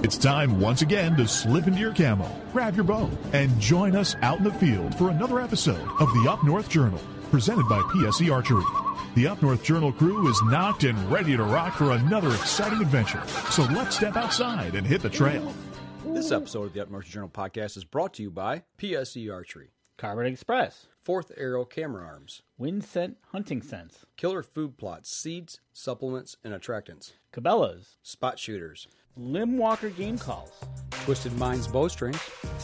It's time once again to slip into your camo, grab your bow, and join us out in the field for another episode of the Up North Journal, presented by PSE Archery. The Up North Journal crew is knocked and ready to rock for another exciting adventure. So let's step outside and hit the trail. This episode of the Up North Journal podcast is brought to you by PSE Archery, Carbon Express, Fourth Arrow Camera Arms, Wind Scent Hunting Sense, Killer Food Plots, Seeds, Supplements, and Attractants, Cabela's, Spot Shooters, Limb Walker Game Calls, Twisted Minds Bowstrings,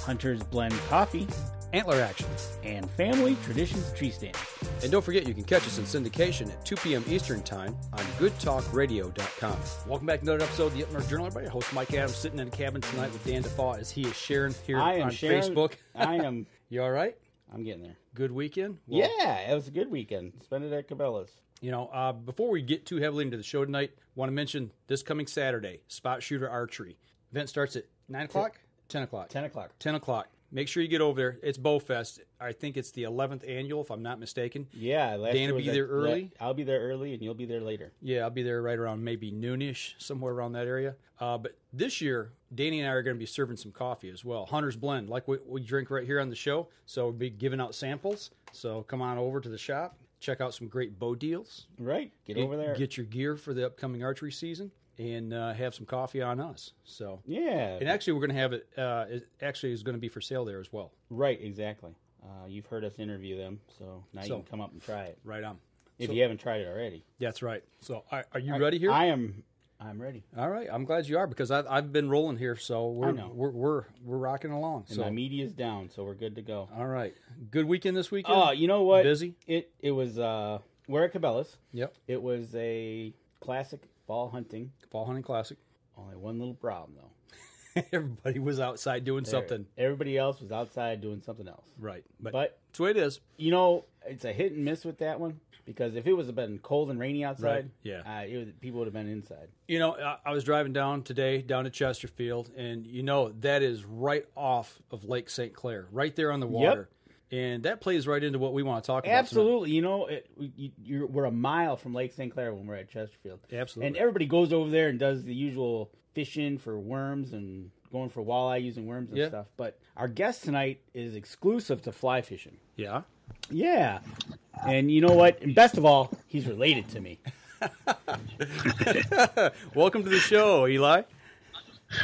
Hunter's Blend Coffee, Antler Action, and Family Traditions Tree Stands. And don't forget, you can catch us in syndication at 2 p.m. Eastern Time on GoodTalkRadio.com. Welcome back to another episode of the Up North Journal, everybody. Host Mike Adams sitting in the cabin tonight with Dan DeFaw as he is sharing here on Facebook. I am. You all right? I'm getting there. Good weekend? Well, yeah, it was a good weekend. Spent it at Cabela's. You know, before we get too heavily into the show tonight, want to mention this coming Saturday, Spot Shooter Archery. Event starts at 9 o'clock? 10 o'clock. 10 o'clock. 10 o'clock. Make sure you get over there. It's Bowfest. I think it's the 11th annual, if I'm not mistaken. Yeah. Dan will be there early. I'll be there early, and you'll be there later. Yeah, I'll be there right around maybe noonish, somewhere around that area. But this year, Danny and I are going to be serving some coffee as well. Hunter's Blend, like we drink right here on the show. So we'll be giving out samples. So come on over to the shop. Check out some great bow deals. Right. Get over there. Get your gear for the upcoming archery season. And have some coffee on us. So yeah, and actually we're going to have it. It actually is going to be for sale there as well. Right, exactly. You've heard us interview them, so now you can come up and try it. Right on. If you haven't tried it already. That's right. So are you ready here? I'm ready. All right. I'm glad you are because I've been rolling here, so we're rocking along. And my media's down, so we're good to go. All right. Good weekend this weekend. Oh, you know what? Busy. It was. We're at Cabela's. Yep. It was a classic. Fall hunting classic. Only one little problem, though. Everybody was outside doing something. Everybody else was outside doing something else. Right. But that's the way it is. You know, it's a hit and miss with that one because if it was been cold and rainy outside, people would have been inside. You know, I was driving down to Chesterfield, and you know that is right off of Lake St. Clair, right there on the water. Yep. And that plays right into what we want to talk about. Absolutely. You know, we're a mile from Lake St. Clair when we're at Chesterfield. Absolutely. And everybody goes over there and does the usual fishing for worms and going for walleye using worms and stuff. But our guest tonight is exclusive to fly fishing. Yeah? Yeah. And you know what? And best of all, he's related to me. Welcome to the show, Eli.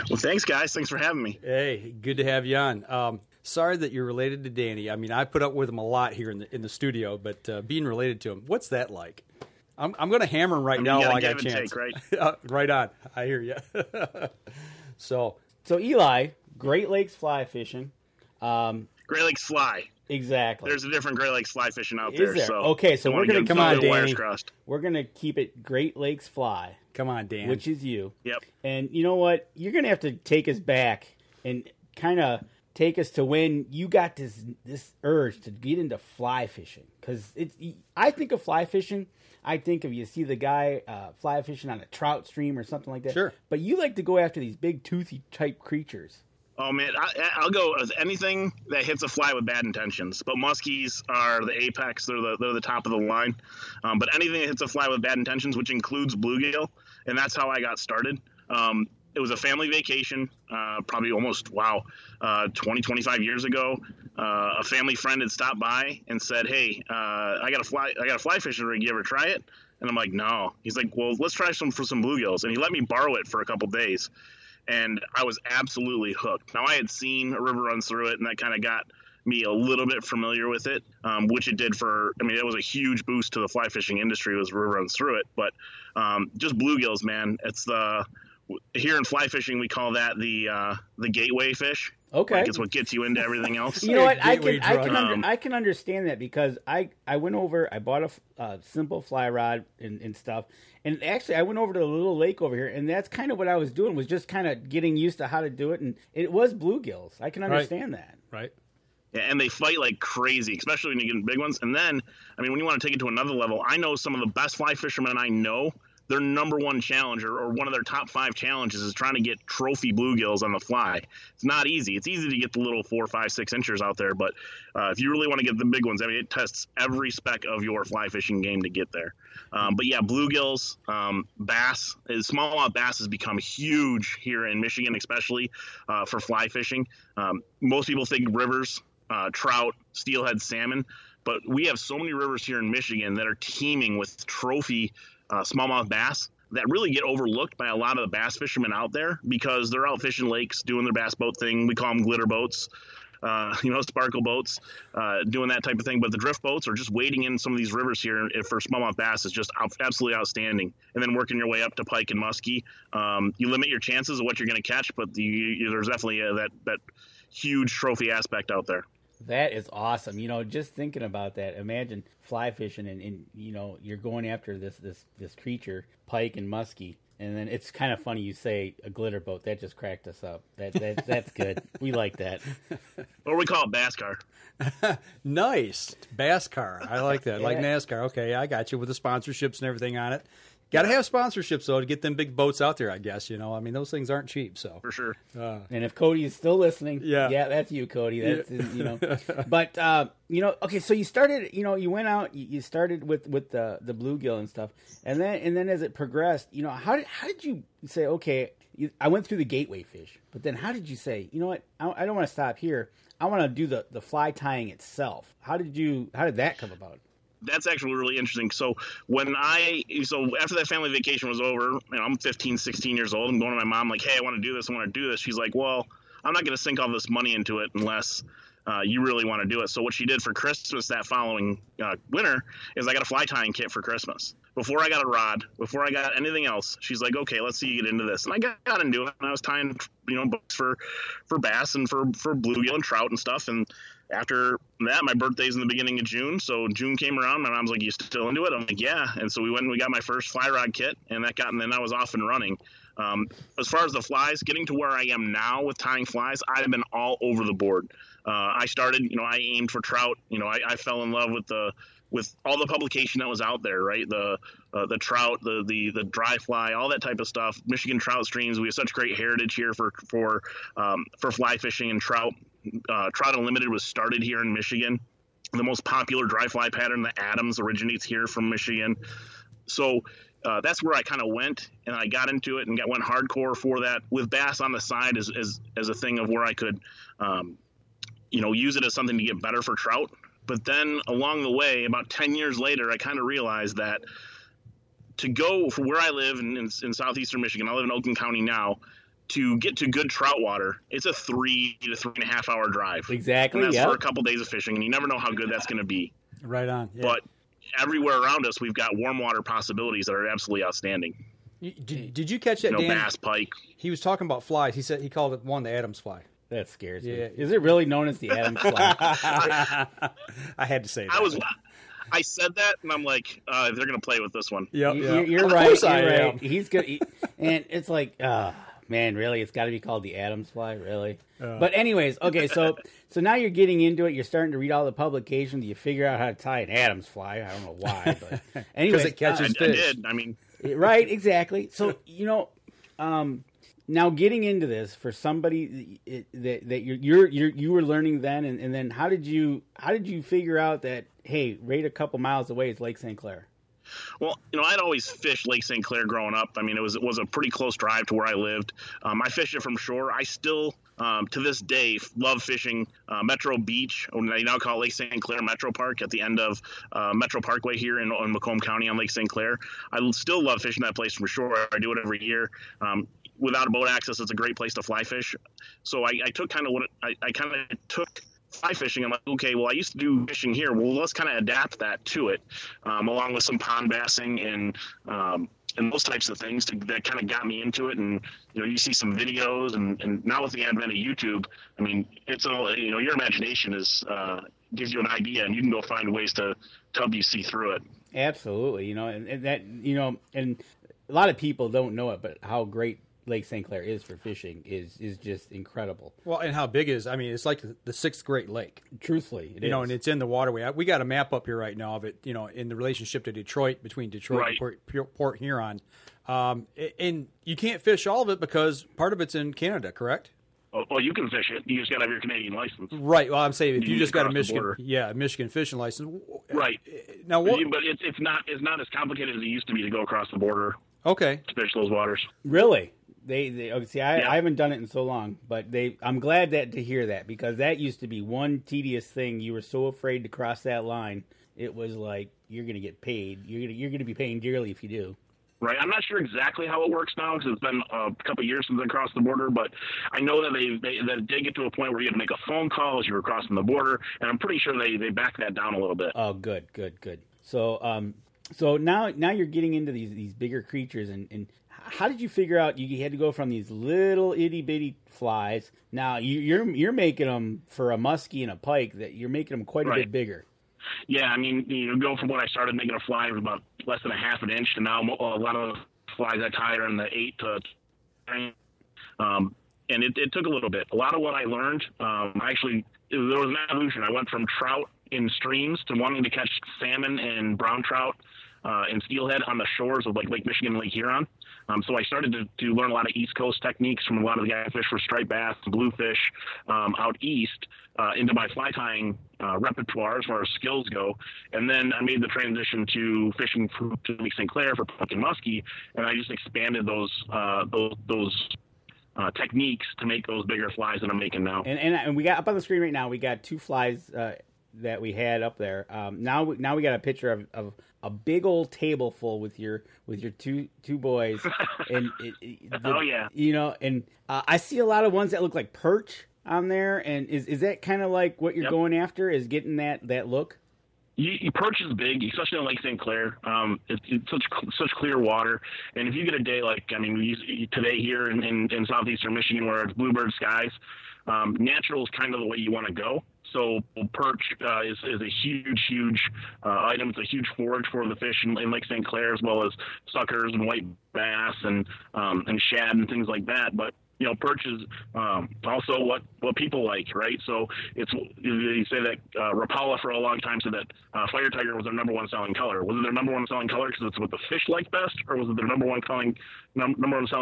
Well, thanks, guys. Thanks for having me. Hey, good to have you on. Sorry that you're related to Danny. I mean, I put up with him a lot here in the studio, but being related to him, what's that like? I'm going to hammer him right now while I got a chance. Take, right? Right on. I hear you. So Eli, Great Lakes fly fishing. Great Lakes fly. Exactly. There's a different Great Lakes fly fishing out Is there. there? So okay, so we're going to come on, Danny. We're going to keep it Great Lakes fly. Come on, Dan. Which is you. Yep. And you know what? You're going to have to take us back and kind of take us to when you got this urge to get into fly fishing. Because I think of fly fishing, I think of you see the guy fly fishing on a trout stream or something like that. Sure. But you like to go after these big toothy type creatures. Oh, man, I'll go with anything that hits a fly with bad intentions. But muskies are the apex. They're the top of the line. But anything that hits a fly with bad intentions, which includes bluegill, and that's how I got started. It was a family vacation, probably almost, 20, 25 years ago. A family friend had stopped by and said, hey, I got a fly fishing rig. You ever try it? And I'm like, no. He's like, well, let's try some bluegills. And he let me borrow it for a couple days. And I was absolutely hooked. Now, I had seen a river run through it, and that kind of got me a little bit familiar with it, which it did it was a huge boost to the fly fishing industry was river runs through it. But just bluegills, man, here in fly fishing, we call that the gateway fish. Okay. Like it's what gets you into everything else. You know what? I can understand that because I went over, I bought a simple fly rod and stuff. And actually, I went over to a little lake over here, and that's kind of what I was doing, was just kind of getting used to how to do it. And it was bluegills. I can understand that. Right. Yeah, and they fight like crazy, especially when you get big ones. And then, when you want to take it to another level, I know some of the best fly fishermen I know their number one challenge or one of their top 5 challenges is trying to get trophy bluegills on the fly. It's not easy. It's easy to get the little 4, 5, 6 inchers out there, but if you really want to get the big ones, I mean, it tests every spec of your fly fishing game to get there. But yeah, bluegills, bass, smallmouth bass has become huge here in Michigan, especially for fly fishing. Most people think rivers, trout, steelhead, salmon, but we have so many rivers here in Michigan that are teeming with trophy smallmouth bass that really get overlooked by a lot of the bass fishermen out there because they're out fishing lakes, doing their bass boat thing. We call them glitter boats, sparkle boats, doing that type of thing. But the drift boats are just wading in some of these rivers here for smallmouth bass is just absolutely outstanding. And then working your way up to pike and muskie, you limit your chances of what you're going to catch, but there's definitely that huge trophy aspect out there. That is awesome. Just thinking about that, imagine fly fishing and you're going after this creature, pike and muskie. And then it's kind of funny you say a glitter boat. That just cracked us up. That's good. We like that. Or we call it bass car. Nice. Bass car. I like that. Yeah. Like NASCAR. Okay, I got you with the sponsorships and everything on it. Got to have sponsorships, though, to get them big boats out there, I guess. I mean, those things aren't cheap. So For sure. And if Cody is still listening, yeah, that's you, Cody. That's But okay. So you started. You went out. You started with the bluegill and stuff, and then as it progressed, how did you say, okay, I went through the gateway fish, but then how did you say, you know what, I don't want to stop here. I want to do the fly tying itself. How did that come about? That's actually really interesting. So after that family vacation was over, I'm 15, 16 years old. I'm going to my mom like, hey, I want to do this. I want to do this. She's like, well, I'm not going to sink all this money into it unless you really want to do it. So what she did for Christmas that following winter is I got a fly tying kit for Christmas. Before I got a rod, before I got anything else, she's like, okay, let's see you get into this. And I got into it. And I was tying, boats for bass and for bluegill and trout and stuff. And after that, my birthday's in the beginning of June. So June came around. My mom's like, you still into it? I'm like, yeah. And so we went and we got my first fly rod kit, and then I was off and running. As far as the flies, getting to where I am now with tying flies, I've been all over the board. I started, I aimed for trout. I fell in love with all the publication that was out there, right? The trout, the dry fly, all that type of stuff. Michigan trout streams. We have such great heritage here for fly fishing and trout. Trout Unlimited was started here in Michigan. The most popular dry fly pattern, the Adams, originates here from Michigan. So that's where I kind of went, and I got into it and went hardcore for that with bass on the side as a thing of where I could, use it as something to get better for trout. But then along the way, about 10 years later, I kind of realized that to go from where I live in southeastern Michigan, I live in Oakland County now, to get to good trout water, it's a 3 to 3.5 hour drive. Exactly. And that's for a couple days of fishing, and you never know how good that's going to be. Right on. Yeah. But everywhere around us, we've got warm water possibilities that are absolutely outstanding. Did you catch that, Dan? Bass, pike. He was talking about flies. He said he called it the Adams fly. That scares me. Is it really known as the Adams fly? I had to say that. I said that, and I'm like, they're going to play with this one. Yep. You're right. You're right. He's good. And it's like, man, really? It's got to be called the Adams fly, really? But anyways, okay, so now you're getting into it. You're starting to read all the publications. You figure out how to tie an Adams fly. I don't know why, but anyways, because it catches fish. I did. I mean, right? Exactly. So now getting into this for somebody that you were learning then, and then how did you figure out that, hey, right a couple miles away is Lake St. Clair? Well, I'd always fished Lake St. Clair growing up. I mean, it was a pretty close drive to where I lived. I fished it from shore. I still, to this day, love fishing Metro Beach, or they now call it Lake St. Clair Metro Park, at the end of Metro Parkway here in Macomb County on Lake St. Clair. I still love fishing that place from shore. I do it every year. Without a boat access, it's a great place to fly fish. So I took fly fishing. I'm like, okay, well, I used to do fishing here. Well, let's kind of adapt that to it, along with some pond bassing and those types of things that kind of got me into it. And, you see some videos and now with the advent of YouTube, I mean, it's all, your imagination gives you an idea, and you can go find ways to help you see through it. Absolutely. And that, and a lot of people don't know it, but how great Lake St. Clair is for fishing is just incredible. Well, and how big it is, I mean, it's like the sixth Great Lake. Truthfully, it is. And it's in the waterway. We got a map up here right now of it, in the relationship to Detroit, between Detroit and Port Huron. And you can't fish all of it because part of it's in Canada, correct? Oh, you can fish it. You just got to have your Canadian license. Right. Well, I'm saying if you just got a Michigan fishing license. Right. Now, but it's not as complicated as it used to be to go across the border. Okay. To fish those waters. Really? I haven't done it in so long, but I'm glad to hear that, because that used to be one tedious thing. You were so afraid to cross that line. It was like, you're going to get paid. You're going to be paying dearly if you do. Right. I'm not sure exactly how it works now because it's been a couple of years since I crossed the border, but I know that that it did get to a point where you had to make a phone call as you were crossing the border, and I'm pretty sure they backed that down a little bit. Oh, good. So now you're getting into these bigger creatures, and how did you figure out you had to go from these little itty bitty flies? Now you're making them for a muskie and a pike, that you're making them quite a bit bigger. Yeah, I mean, go from when I started making a fly, it was about less than a half an inch, to now a lot of the flies I tie are in the 8 to 10. And it took a little bit. A lot of what I learned, there was an evolution. I went from trout in streams to wanting to catch salmon and brown trout and steelhead on the shores of Lake Michigan and Lake Huron. So I started to learn a lot of East Coast techniques from a lot of the guys who fish for striped bass and bluefish out east into my fly tying repertoire as far as skills go. And then I made the transition to fishing to Lake St. Clair for pike and muskie, and I just expanded those techniques to make those bigger flies that I'm making now. And we got up on the screen right now, we got two flies that we had up there. Now we got a picture of a big old table full with your two boys, and and I see a lot of ones that look like perch on there. And is that kind of like what you're going after? Is getting that look? Perch is big, especially on Lake St. Clair. It's such clear water, and if you get a day like today here in southeastern Michigan where it's bluebird skies, natural is kind of the way you want to go. So perch is a huge item. It's a huge forage for the fish in Lake St. Clair, as well as suckers and white bass and shad and things like that. But perch is also what people like, right? So you say that Rapala for a long time said that fire tiger was their number one selling color. Was it their number one selling color because it's what the fish like best, or was it their number one selling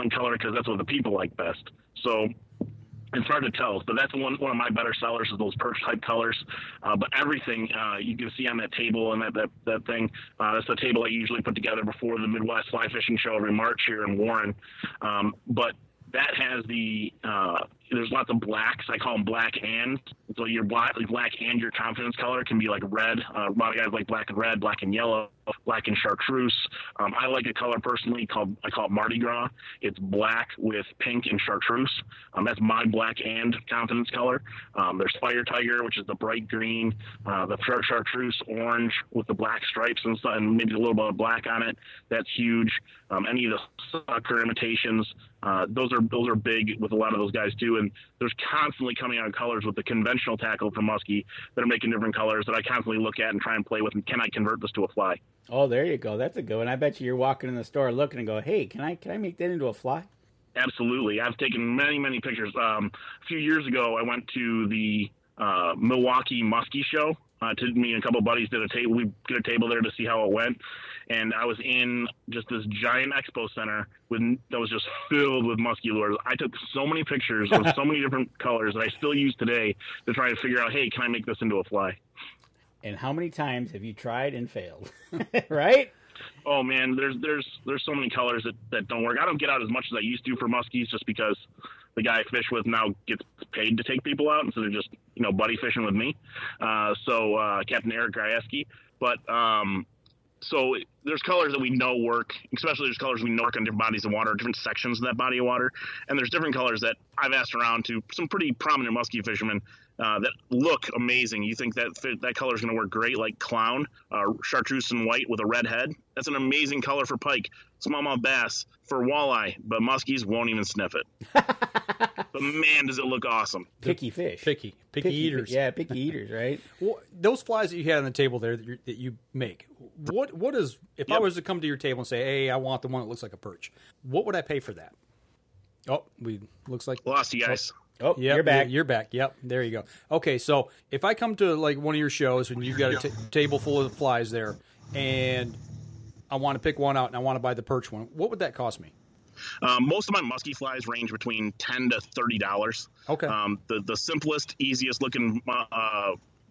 color because that's what the people like best? So it's hard to tell, but that's one of my better sellers is those perch type colors. But everything you can see on that table and that thing, that's the table I usually put together before the Midwest Fly Fishing Show every March here in Warren. But that has there's lots of blacks. I call them black and. So your black and your confidence color can be like red. A lot of guys like black and red, black and yellow, black and chartreuse. I like a color personally I call it Mardi Gras. It's black with pink and chartreuse. That's my black and confidence color. There's Fire Tiger, which is the bright green, the chartreuse orange with the black stripes and maybe a little bit of black on it. That's huge. Any of the sucker imitations, those are big with a lot of those guys too. And there's constantly coming out colors with the conventional tackle from Muskie that are making different colors that I constantly look at and try and play with. And can I convert this to a fly? Oh, there you go. That's a good one. I bet you're walking in the store looking and go, hey, can I make that into a fly? Absolutely. I've taken many pictures. A few years ago, I went to the Milwaukee Muskie show. Me and a couple of buddies did a table. We did a table there to see how it went. And I was in just this giant expo center that was just filled with muskie lures. I took so many pictures of so many different colors that I still use today to try to figure out, hey, can I make this into a fly? And how many times have you tried and failed? Right? Oh man, there's so many colors that don't work. I don't get out as much as I used to for muskies just because the guy I fish with now gets paid to take people out instead of just buddy fishing with me. So Captain Eric Grajewski. But so there's colors that we know work, especially there's colors we know work on different bodies of water, different sections of that body of water. And there's different colors that I've asked around to some pretty prominent muskie fishermen that look amazing. You think that color is going to work great, like clown, chartreuse and white with a red head. That's an amazing color for pike, smallmouth bass, for walleye, but muskies won't even sniff it. But man, does it look awesome. Picky fish. Picky eaters. Yeah, picky eaters, right? Well, those flies that you had on the table there that you make, what is, if I was to come to your table and say, hey, I want the one that looks like a perch, what would I pay for that? Oh, we looks like Lost you guys. Oh, yep, you're back. You're back. Yep, there you go. Okay, so if I come to like one of your shows and you've got a table full of flies there, and I want to pick one out and I want to buy the perch one, what would that cost me? Most of my musky flies range between $10 to $30. Okay. The simplest, easiest looking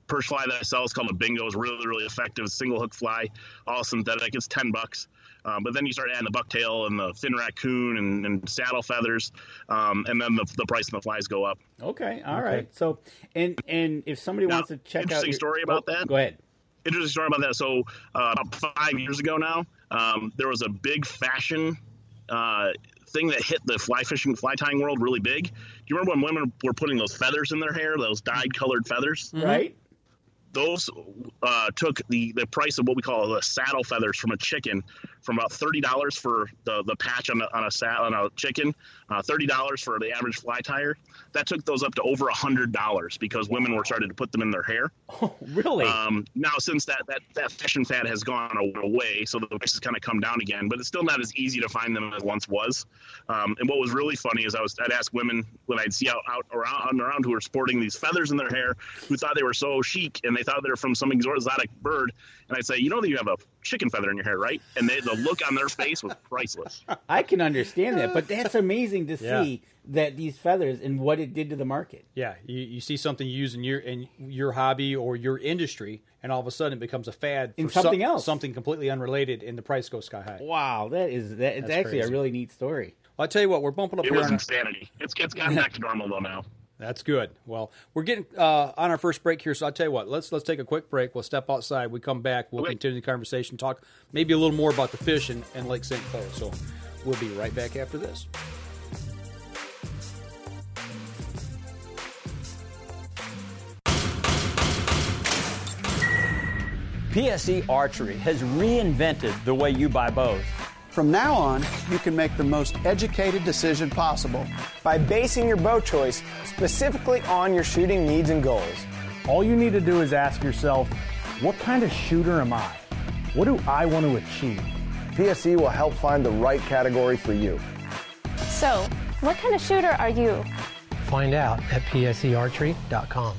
perch fly that I sell is called a bingo. It's really, really effective. Single hook fly, all synthetic. It's $10. But then you start adding the bucktail and the fin raccoon and saddle feathers, and then the price of the flies go up. Okay, all right. So, and if somebody wants to check out interesting story about that. Go ahead. Interesting story about that. So about 5 years ago now, there was a big fashion thing that hit the fly tying world really big. Do you remember when women were putting those feathers in their hair, those dyed colored feathers? Mm-hmm. Right. Those took the price of what we call the saddle feathers from a chicken from about $30 for the patch on a chicken, $30 for the average fly tire. That took those up to over $100 because women were starting to put them in their hair. Oh, really? Now, since that fashion fad has gone away, so the prices kind of come down again, but it's still not as easy to find them as it once was. And what was really funny is I'd ask women when I'd see out around who were sporting these feathers in their hair, who thought they were so chic and they thought they were from some exotic bird, and I'd say, you know that you have a chicken feather in your hair, right? And the look on their face was priceless. I can understand that, but that's amazing to see that these feathers and what it did to the market. Yeah, you see something you use in your hobby or your industry, and all of a sudden it becomes a fad in something else, something completely unrelated, and the price goes sky high. Wow, it's actually crazy. A really neat story. Well, I'll tell you what, we're bumping up it here. It was insanity. It's gotten back to normal though now. That's good. Well, we're getting on our first break here, so I'll tell you what. Let's take a quick break. We'll step outside. We come back. We'll continue the conversation, talk maybe a little more about the fish and Lake St. Clair. So we'll be right back after this. PSE Archery has reinvented the way you buy bows. From now on, you can make the most educated decision possible by basing your bow choice specifically on your shooting needs and goals. All you need to do is ask yourself, what kind of shooter am I? What do I want to achieve? PSE will help find the right category for you. So, what kind of shooter are you? Find out at psearchery.com.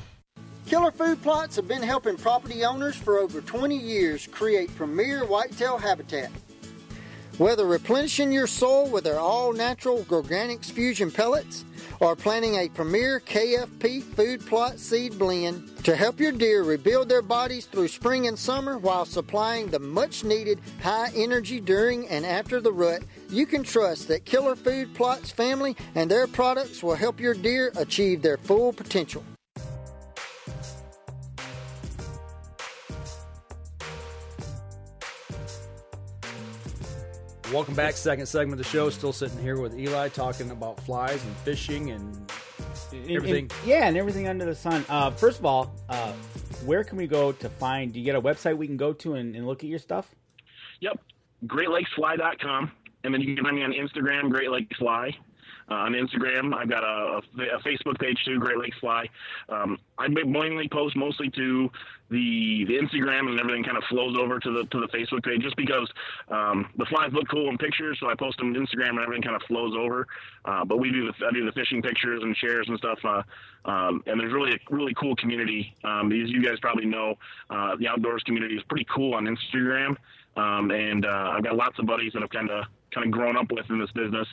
Killer Food Plots have been helping property owners for over 20 years create premier whitetail habitat. Whether replenishing your soil with their all-natural Organics Fusion pellets or planting a premier KFP food plot seed blend to help your deer rebuild their bodies through spring and summer while supplying the much-needed high energy during and after the rut, you can trust that Killer Food Plots family and their products will help your deer achieve their full potential. Welcome back. Second segment of the show. Still sitting here with Eli talking about flies and fishing and everything. And everything under the sun. First of all, where can we go to find? Do you get a website we can go to and look at your stuff? Yep. GreatLakesFly.com. And then you can find me on Instagram, Great Lakes Fly. On Instagram, I've got a Facebook page too, Great Lakes Fly. I mainly post mostly to the Instagram, and everything kind of flows over to the Facebook page, just because the flies look cool in pictures, so I post them on Instagram, and everything kind of flows over. But I do the fishing pictures and shares and stuff, and there's really a really cool community. As you guys probably know, the outdoors community is pretty cool on Instagram, and I've got lots of buddies that I've kind of grown up with in this business.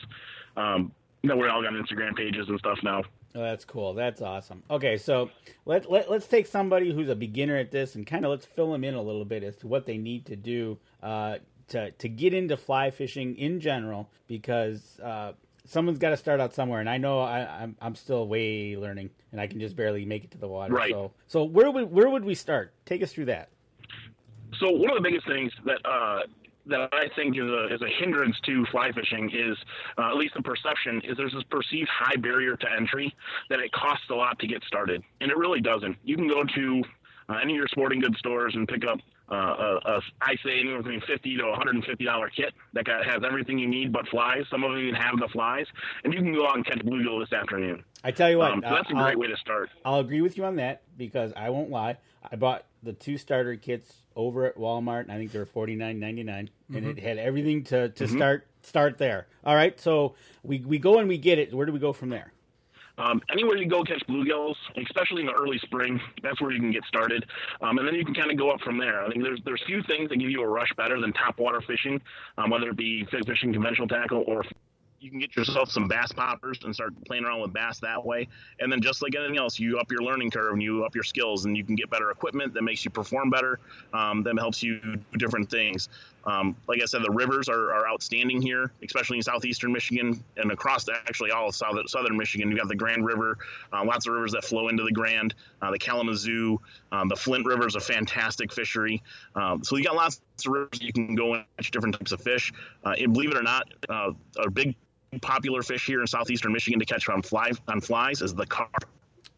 We're all got Instagram pages and stuff now. Oh, that's cool. That's awesome. Okay, so let's take somebody who's a beginner at this and kind of let's fill them in a little bit as to what they need to do to get into fly fishing in general, because someone's got to start out somewhere, and I know I'm still way learning, and I can just barely make it to the water. Right. So where would we start? Take us through that. So one of the biggest things that I think is a hindrance to fly fishing is, at least the perception, is there's this perceived high barrier to entry that it costs a lot to get started. And it really doesn't. You can go to any of your sporting goods stores and pick up I say anywhere between $50 to $150 kit that has everything you need but flies. Some of them even have the flies. And you can go out and catch bluegill this afternoon. I tell you what, so that's a great way to start. I'll agree with you on that because I won't lie. I bought the 2 starter kits over at Walmart, and I think they were $49.99, and it had everything to start there. All right, so we go and we get it. Where do we go from there? Anywhere you go catch bluegills, especially in the early spring, that's where you can get started. And then you can kind of go up from there. I think there's few things that give you a rush better than topwater fishing, whether it be fishing conventional tackle or you can get yourself some bass poppers and start playing around with bass that way. And then just like anything else, you up your learning curve and you up your skills and you can get better equipment that makes you perform better, that helps you do different things. Like I said, the rivers are outstanding here, especially in southeastern Michigan and across actually all of southern Michigan. You got the Grand River, lots of rivers that flow into the Grand, the Kalamazoo, the Flint River is a fantastic fishery. So you got lots of rivers you can go and catch different types of fish. And believe it or not, a big popular fish here in southeastern Michigan to catch on flies is the carp.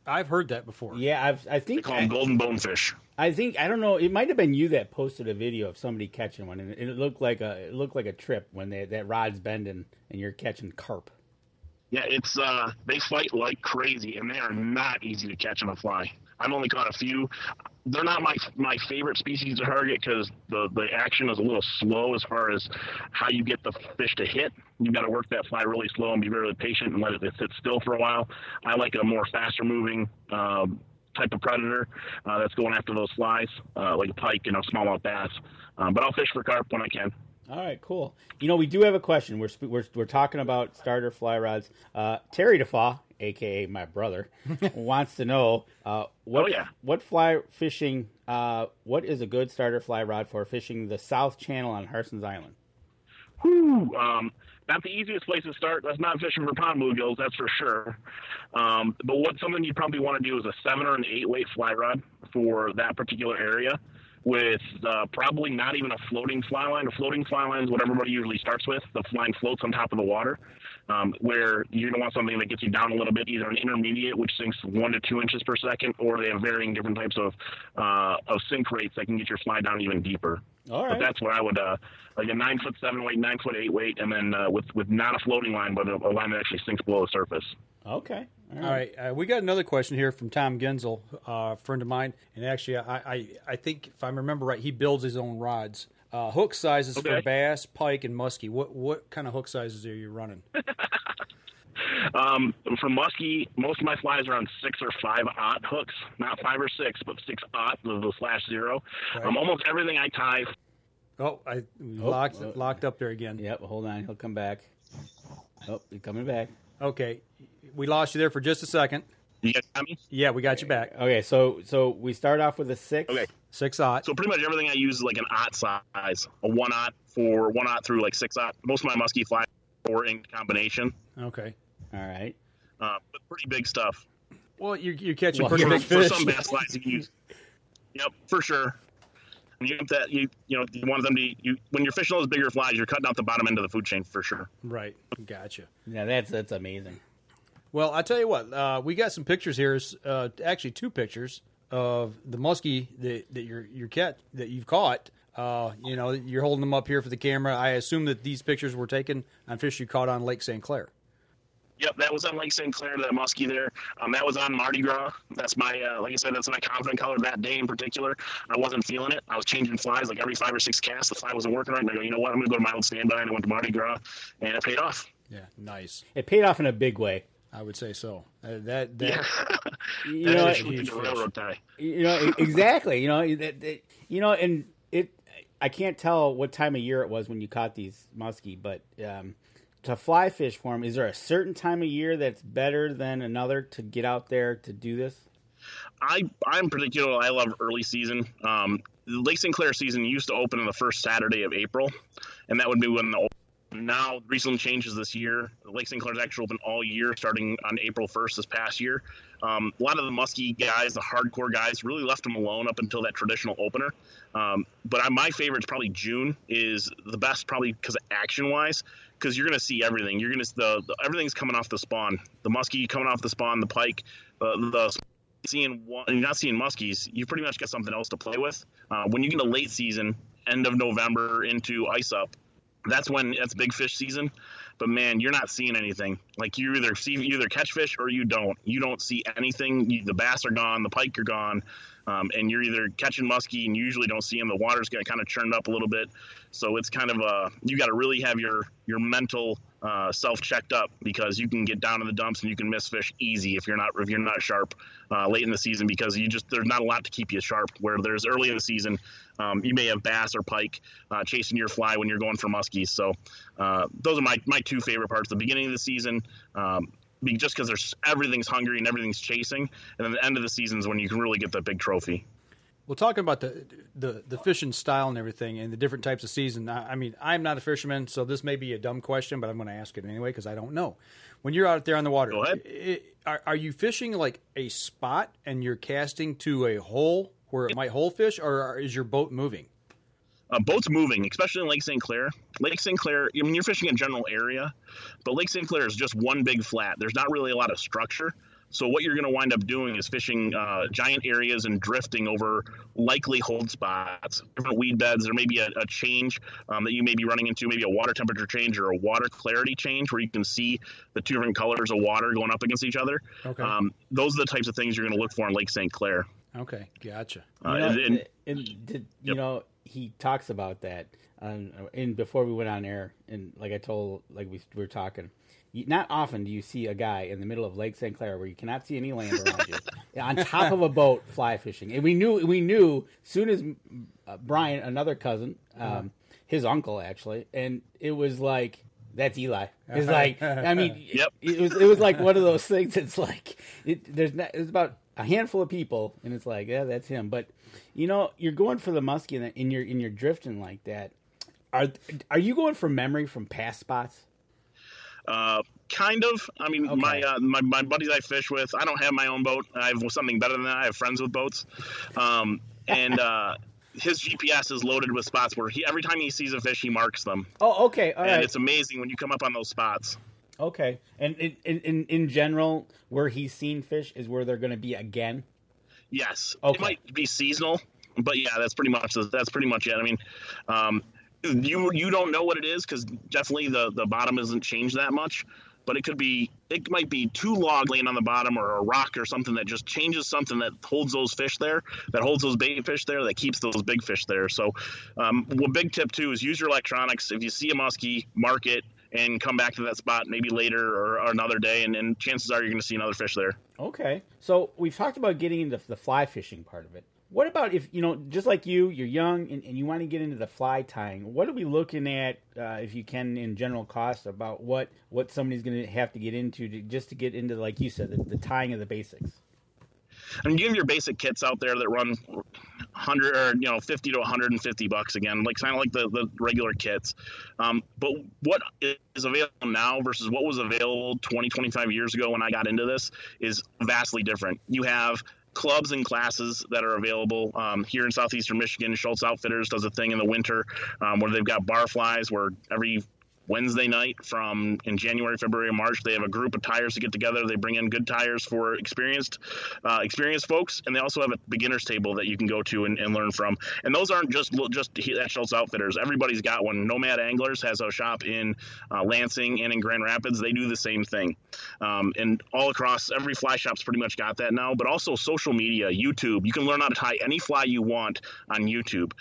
I've heard that before. Yeah, I think they call them golden bonefish. I don't know. It might have been you that posted a video of somebody catching one, and it looked like a trip when that rod's bending and you're catching carp. Yeah, it's they fight like crazy, and they are not easy to catch on a fly. I've only caught a few. They're not my favorite species to target because the action is a little slow as far as how you get the fish to hit. You've got to work that fly really slow and be very patient and let it sit still for a while. I like a more faster moving type of predator that's going after those flies, like a pike and a smallmouth bass. But I'll fish for carp when I can. All right, cool. We do have a question. We're talking about starter fly rods. Terry DeFaw, a.k.a. my brother, wants to know what fly fishing, what is a good starter fly rod for fishing the South Channel on Harson's Island? Not the easiest place to start. That's not fishing for pond bluegills, that's for sure. But something you probably want to do is a 7 or an 8 weight fly rod for that particular area, with probably not even a floating fly line. A floating fly line is what everybody usually starts with. The line floats on top of the water, where you're going to want something that gets you down a little bit, either an intermediate, which sinks 1 to 2 inches per second, or they have varying different types of sink rates that can get your fly down even deeper. All right. But that's what I would, like a 9'7" weight, 9'8" weight, and then with not a floating line, but a line that actually sinks below the surface. Okay. All right. We got another question here from Tom Genzel, a friend of mine. And actually, I think, if I remember right, he builds his own rods. Hook sizes for bass, pike, and muskie. What kind of hook sizes are you running? For muskie, most of my flies are on 6 or 5/0 hooks. Not 5 or 6, but 6/0, the /0. Right. Almost everything I tie. Oh, locked up there again. Yep, hold on. He'll come back. Oh, he's coming back. Okay. We lost you there for just a second. You got me? Yeah, we got you back. Okay, so we start off with a 6. Okay. 6/0. So pretty much everything I use is like an 0 size. A 1/0 for 1/0 through like 6/0. Most of my muskie flies are in combination. Okay. All right. But pretty big stuff. Well, you're catching pretty big for fish. some bass flies you can use. Yep, for sure. You want them to when you're fishing those bigger flies, you're cutting out the bottom end of the food chain for sure. Right. Gotcha. Yeah, that's amazing. Well, I tell you what, we got some pictures here. Actually, 2 pictures of the muskie that you've caught. You're holding them up here for the camera. I assume that these pictures were taken on fish you caught on Lake St. Clair. Yep, that was on Lake St. Clair, that muskie there. That was on Mardi Gras. That's my, like I said, that's my confident color that day in particular. I wasn't feeling it. I was changing flies like every 5 or 6 casts. The fly wasn't working right. And I go, you know what? I'm going to go to my old standby, and I went to Mardi Gras, and it paid off. Yeah, nice. It paid off in a big way. I would say so. Yeah. Railroad tie. Exactly. And I can't tell what time of year it was when you caught these muskie, but to fly fish for them, is there a certain time of year that's better than another to get out there to do this? I'm particular. I love early season. Lake St. Clair season used to open on the first Saturday of April, and that would be when now recent changes this year. Lake St. Clair is actually open all year, starting on April 1st this past year. A lot of the muskie guys, the hardcore guys, really left them alone up until that traditional opener. But my favorite is probably June is the best, probably because of action-wise, because you're going to see everything. You're going to everything's coming off the spawn. The muskie coming off the spawn, the pike, you're not seeing muskies. You pretty much got something else to play with. When you get a late season, end of November into ice up, that's big fish season. But man, you're not seeing anything. Like you either catch fish or you don't. You don't see anything. The bass are gone, the pike are gone, and you're either catching muskie and you usually don't see them. The water's going to kind of churned up a little bit, so it's kind of you got to really have your mental self checked up, because you can get down in the dumps and you can miss fish easy if you're not sharp late in the season, because there's not a lot to keep you sharp. Where there's early in the season, you may have bass or pike chasing your fly when you're going for muskies. So those are my two favorite parts: the beginning of the season, just because everything's hungry and everything's chasing, and then the end of the season is when you can really get that big trophy. Well, talking about the fishing style and everything and the different types of season, I mean, I'm not a fisherman, so this may be a dumb question, but I'm going to ask it anyway because I don't know. When you're out there on the water, go ahead. Are you fishing like a spot and you're casting to a hole where it might hold fish, or is your boat moving? Boat's moving, especially in Lake St. Clair. Lake St. Clair, I mean, you're fishing a general area, but Lake St. Clair is just one big flat. There's not really a lot of structure. So what you're going to wind up doing is fishing giant areas and drifting over likely hold spots, different weed beds. There may be a change that you may be running into, maybe a water temperature change or a water clarity change where you can see the two different colors of water going up against each other. Okay. Those are the types of things you're going to look for in Lake St. Clair. Okay, gotcha. You know, he talks about that. And before we went on air, and like we were talking, not often do you see a guy in the middle of Lake St. Clair where you cannot see any land around you, on top of a boat fly fishing. And we knew soon as Brian, another cousin, his uncle actually, and it was like, that's Eli. It's like, I mean, yep. it was like one of those things. It's like it's about a handful of people, and it's like, yeah, that's him. But you know, you're going for the muskie, and you're drifting like that. Are you going from memory from past spots? Kind of. I mean, okay. my buddies I fish with, I don't have my own boat. I have something better than that. I have friends with boats. And his GPS is loaded with spots where every time he sees a fish, he marks them. Oh, okay. All right. And it's amazing when you come up on those spots. Okay. And in general, where he's seen fish is where they're going to be again? Yes. Okay. It might be seasonal, but yeah, that's pretty much it. I mean, you don't know what it is, because definitely the bottom isn't changed that much, but it might be two logs laying on the bottom, or a rock or something that just changes something that holds those fish there, that holds those bait fish there, that keeps those big fish there. So a big tip too is use your electronics. If you see a muskie, mark it and come back to that spot maybe later or another day, and chances are you're going to see another fish there. Okay. So we've talked about getting into the fly fishing part of it. What about if, just like you're young and you want to get into the fly tying, what are we looking at, if you can, in general cost, about what somebody's going to have to get into just to get into, like you said, the tying of the basics? I mean, you have your basic kits out there that run $100 or $50 to $150 again, like kind of like the regular kits. But what is available now versus what was available 20, 25 years ago when I got into this is vastly different. You have clubs and classes that are available here in southeastern Michigan. Schultz Outfitters does a thing in the winter where they've got bar flies, where every Wednesday night in January, February, and March, they have a group of tires to get together. They bring in good tires for experienced folks, and they also have a beginner's table that you can go to and learn from. And those aren't just at Schultz Outfitters. Everybody's got one. Nomad Anglers has a shop in Lansing and in Grand Rapids. They do the same thing. And all across, every fly shop's pretty much got that now, but also social media, YouTube. You can learn how to tie any fly you want on YouTube.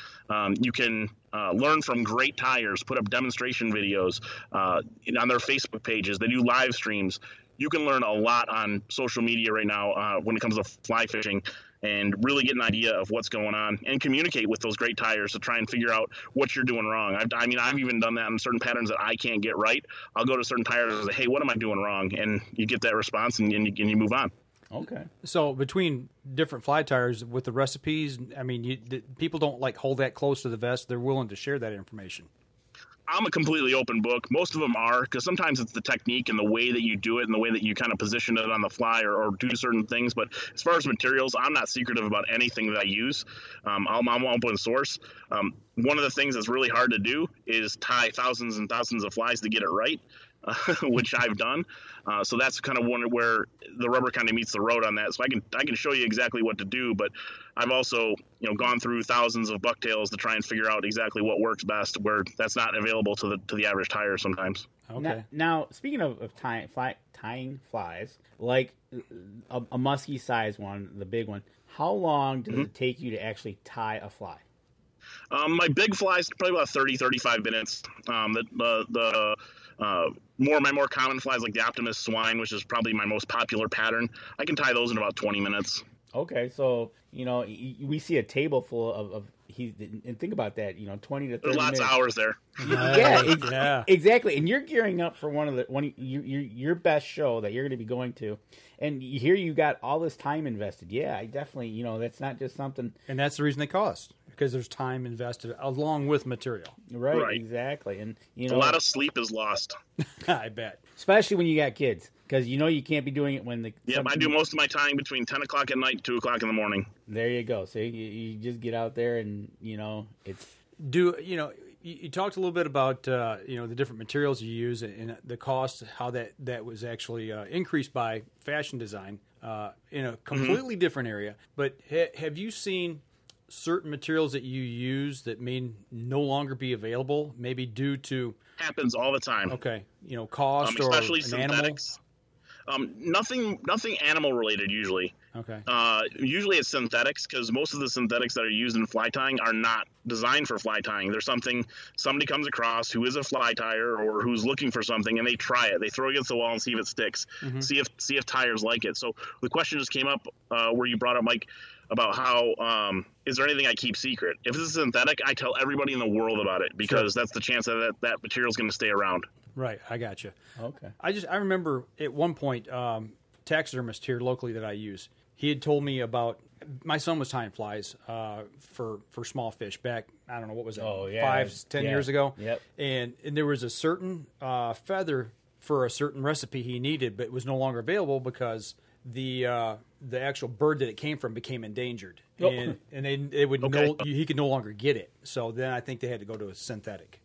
You can learn from great tires, put up demonstration videos on their Facebook pages. They do live streams. You can learn a lot on social media right now when it comes to fly fishing, and really get an idea of what's going on and communicate with those great tires to try and figure out what you're doing wrong. I've even done that in certain patterns that I can't get right. I'll go to certain tires and say, hey, what am I doing wrong? And you get that response, and you move on. Okay. So between different fly tires with the recipes, I mean, people don't hold that close to the vest. They're willing to share that information. I'm a completely open book. Most of them are, because sometimes it's the technique and the way that you do it and the way that you kind of position it on the fly or do certain things. But as far as materials, I'm not secretive about anything that I use. I'm open source. One of the things that's really hard to do is tie thousands and thousands of flies to get it right. which I've done. So that's kind of one where the rubber kind of meets the road on that. So I can show you exactly what to do, but I've also gone through thousands of bucktails to try and figure out exactly what works best, where that's not available to the average tire sometimes. Okay. Now speaking of tying flies, like a musky size one, the big one, how long does it take you to actually tie a fly? My big flies probably about 30-35 minutes. My more common flies like the Optimus swine, which is probably my most popular pattern, I can tie those in about 20 minutes. Okay, so we see a table full of and think about that, 20 to 30 There's lots minutes. of hours there. Yeah, exactly. And you're gearing up for your best show that you're going to be going to, and here you got all this time invested. Yeah, I definitely, that's not just something. And that's the reason they cost, because there's time invested along with material. Right. Exactly. And a lot of sleep is lost. I bet, especially when you got kids. Because you can't be doing it when the... Yeah, I do most of my tying between 10 o'clock at night, 2 o'clock in the morning. There you go. So you just get out there and, it's... You talked a little bit about, the different materials you use and the cost, how that was actually increased by fashion design in a completely different area. But have you seen certain materials that you use that may no longer be available, maybe due to... Happens all the time. Okay. Cost or especially an synthetics. Animal? Nothing animal related usually. Okay. Usually it's synthetics, because most of the synthetics that are used in fly tying are not designed for fly tying. There's something somebody comes across who is a fly tyer or who's looking for something, and they try it. They throw it against the wall and see if it sticks. Mm-hmm. See if tires like it. So the question just came up where you brought up, Mike, about how is there anything I keep secret? If it's synthetic, I tell everybody in the world about it, because that's the chance that material is going to stay around. Right, I got you. Okay. I remember at one point, taxidermist here locally that I use, he had told me about, my son was tying flies for small fish back, I don't know, what was it, 5-10 years ago? Yep. And there was a certain feather for a certain recipe he needed, but it was no longer available because the actual bird that it came from became endangered. Oh. And he could no longer get it. So then I think they had to go to a synthetic.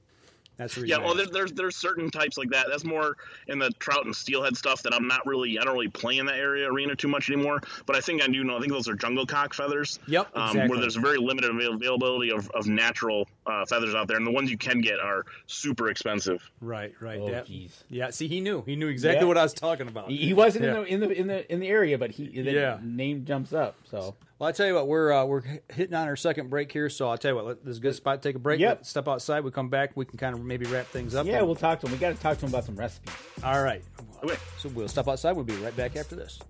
That's the reason. Yeah, well, there's certain types like that. That's more in the trout and steelhead stuff that I don't really play in that arena too much anymore. But I think I do know. I think those are jungle cock feathers. Yep, exactly. Where there's very limited availability of natural feathers out there, and the ones you can get are super expensive. Right. Oh, jeez. Yeah. See, he knew exactly what I was talking about. He wasn't in the area, but the name jumps up. So. Well, I tell you what, we're hitting on our second break here, so I'll tell you what, this is a good spot to take a break. Yep. Let's step outside. We come back. We can kind of maybe wrap things up. Yeah, we'll talk to him. We got to talk to him about some recipes. All right. Okay. So we'll step outside. We'll be right back after this.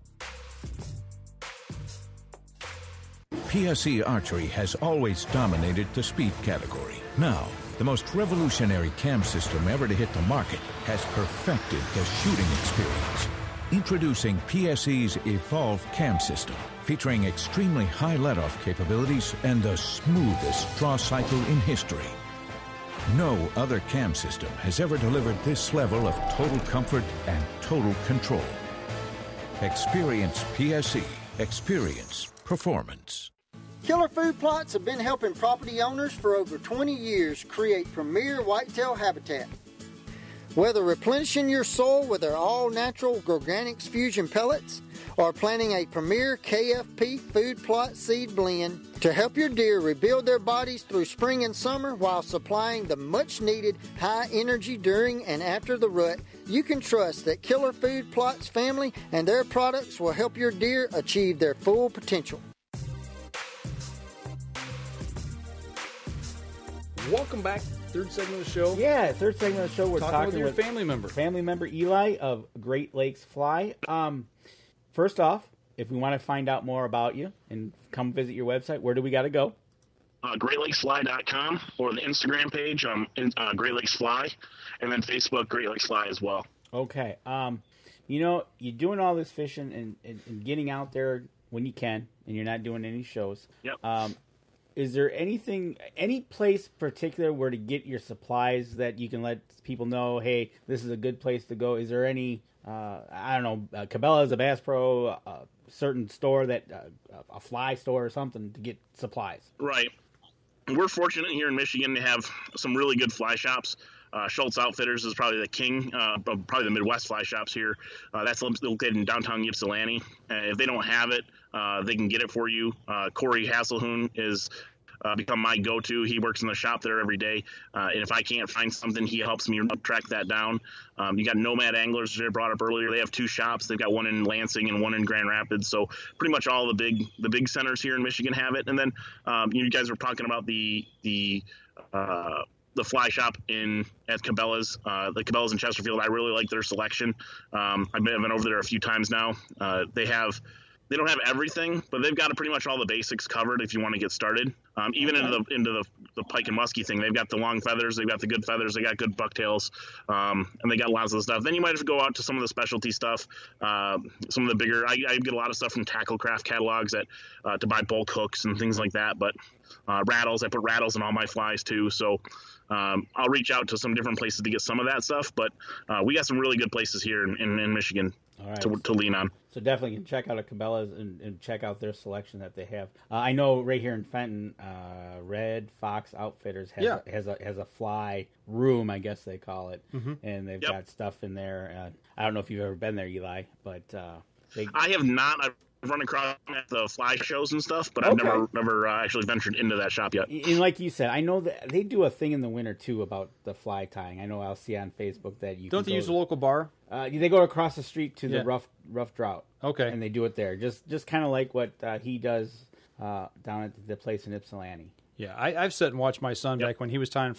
PSE Archery has always dominated the speed category. Now, the most revolutionary cam system ever to hit the market has perfected the shooting experience. Introducing PSE's Evolve Cam System, featuring extremely high let-off capabilities and the smoothest draw cycle in history. No other cam system has ever delivered this level of total comfort and total control. Experience PSE. Experience performance. Killer Food Plots have been helping property owners for over 20 years create premier whitetail habitat. Whether replenishing your soil with their all-natural Organics Fusion pellets or planting a premier KFP food plot seed blend to help your deer rebuild their bodies through spring and summer while supplying the much-needed high energy during and after the rut, you can trust that Killer Food Plots family and their products will help your deer achieve their full potential. Welcome back. Third segment of the show. Yeah, third segment of the show. We're talking with your family member. Eli of Great Lakes Fly. First off, if we want to find out more about you and come visit your website, where do we got to go? GreatLakesFly.com or the Instagram page, Great Lakes Fly, and then Facebook, Great Lakes Fly as well. Okay. You're doing all this fishing and getting out there when you can, and you're not doing any shows. Yep. Is there any place particular where to get your supplies that you can let people know, hey, this is a good place to go? Is there any, Cabela is a Bass Pro, a certain store that, a fly store or something to get supplies? Right. We're fortunate here in Michigan to have some really good fly shops. Schultz Outfitters is probably the king of probably the Midwest fly shops here. That's located in downtown Ypsilanti. If they don't have it, they can get it for you. Corey Hasselhoon is become my go-to. He works in the shop there every day. And if I can't find something, he helps me track that down. You got Nomad Anglers, which I brought up earlier. They have 2 shops. They've got one in Lansing and one in Grand Rapids. So pretty much all the big centers here in Michigan have it. And then you guys were talking about the fly shop at Cabela's. The Cabela's in Chesterfield, I really like their selection. I've been over there a few times now. They don't have everything, but they've got pretty much all the basics covered if you want to get started. Even into the pike and muskie thing, they've got the long feathers, they've got the good feathers, they got good bucktails, and they got lots of the stuff. Then you might have to go out to some of the specialty stuff, some of the bigger. I get a lot of stuff from Tacklecraft catalogs to buy bulk hooks and things like that. But rattles, I put rattles in all my flies too, so I'll reach out to some different places to get some of that stuff. But we got some really good places here in Michigan to lean on. So definitely can check out a Cabela's and check out their selection that they have. I know right here in Fenton, Red Fox Outfitters has a fly room, I guess they call it, and they've got stuff in there. I don't know if you've ever been there, Eli, but I have not. I've run across at the fly shows and stuff, but I've never actually ventured into that shop yet. And like you said, I know that they do a thing in the winter too about the fly tying. I know I'll see on Facebook that you don't they use a local bar? They go across the street to the rough drought. Okay, and they do it there, just kind of like what he does down at the place in Ypsilanti. Yeah, I've sat and watched my son back when he was tying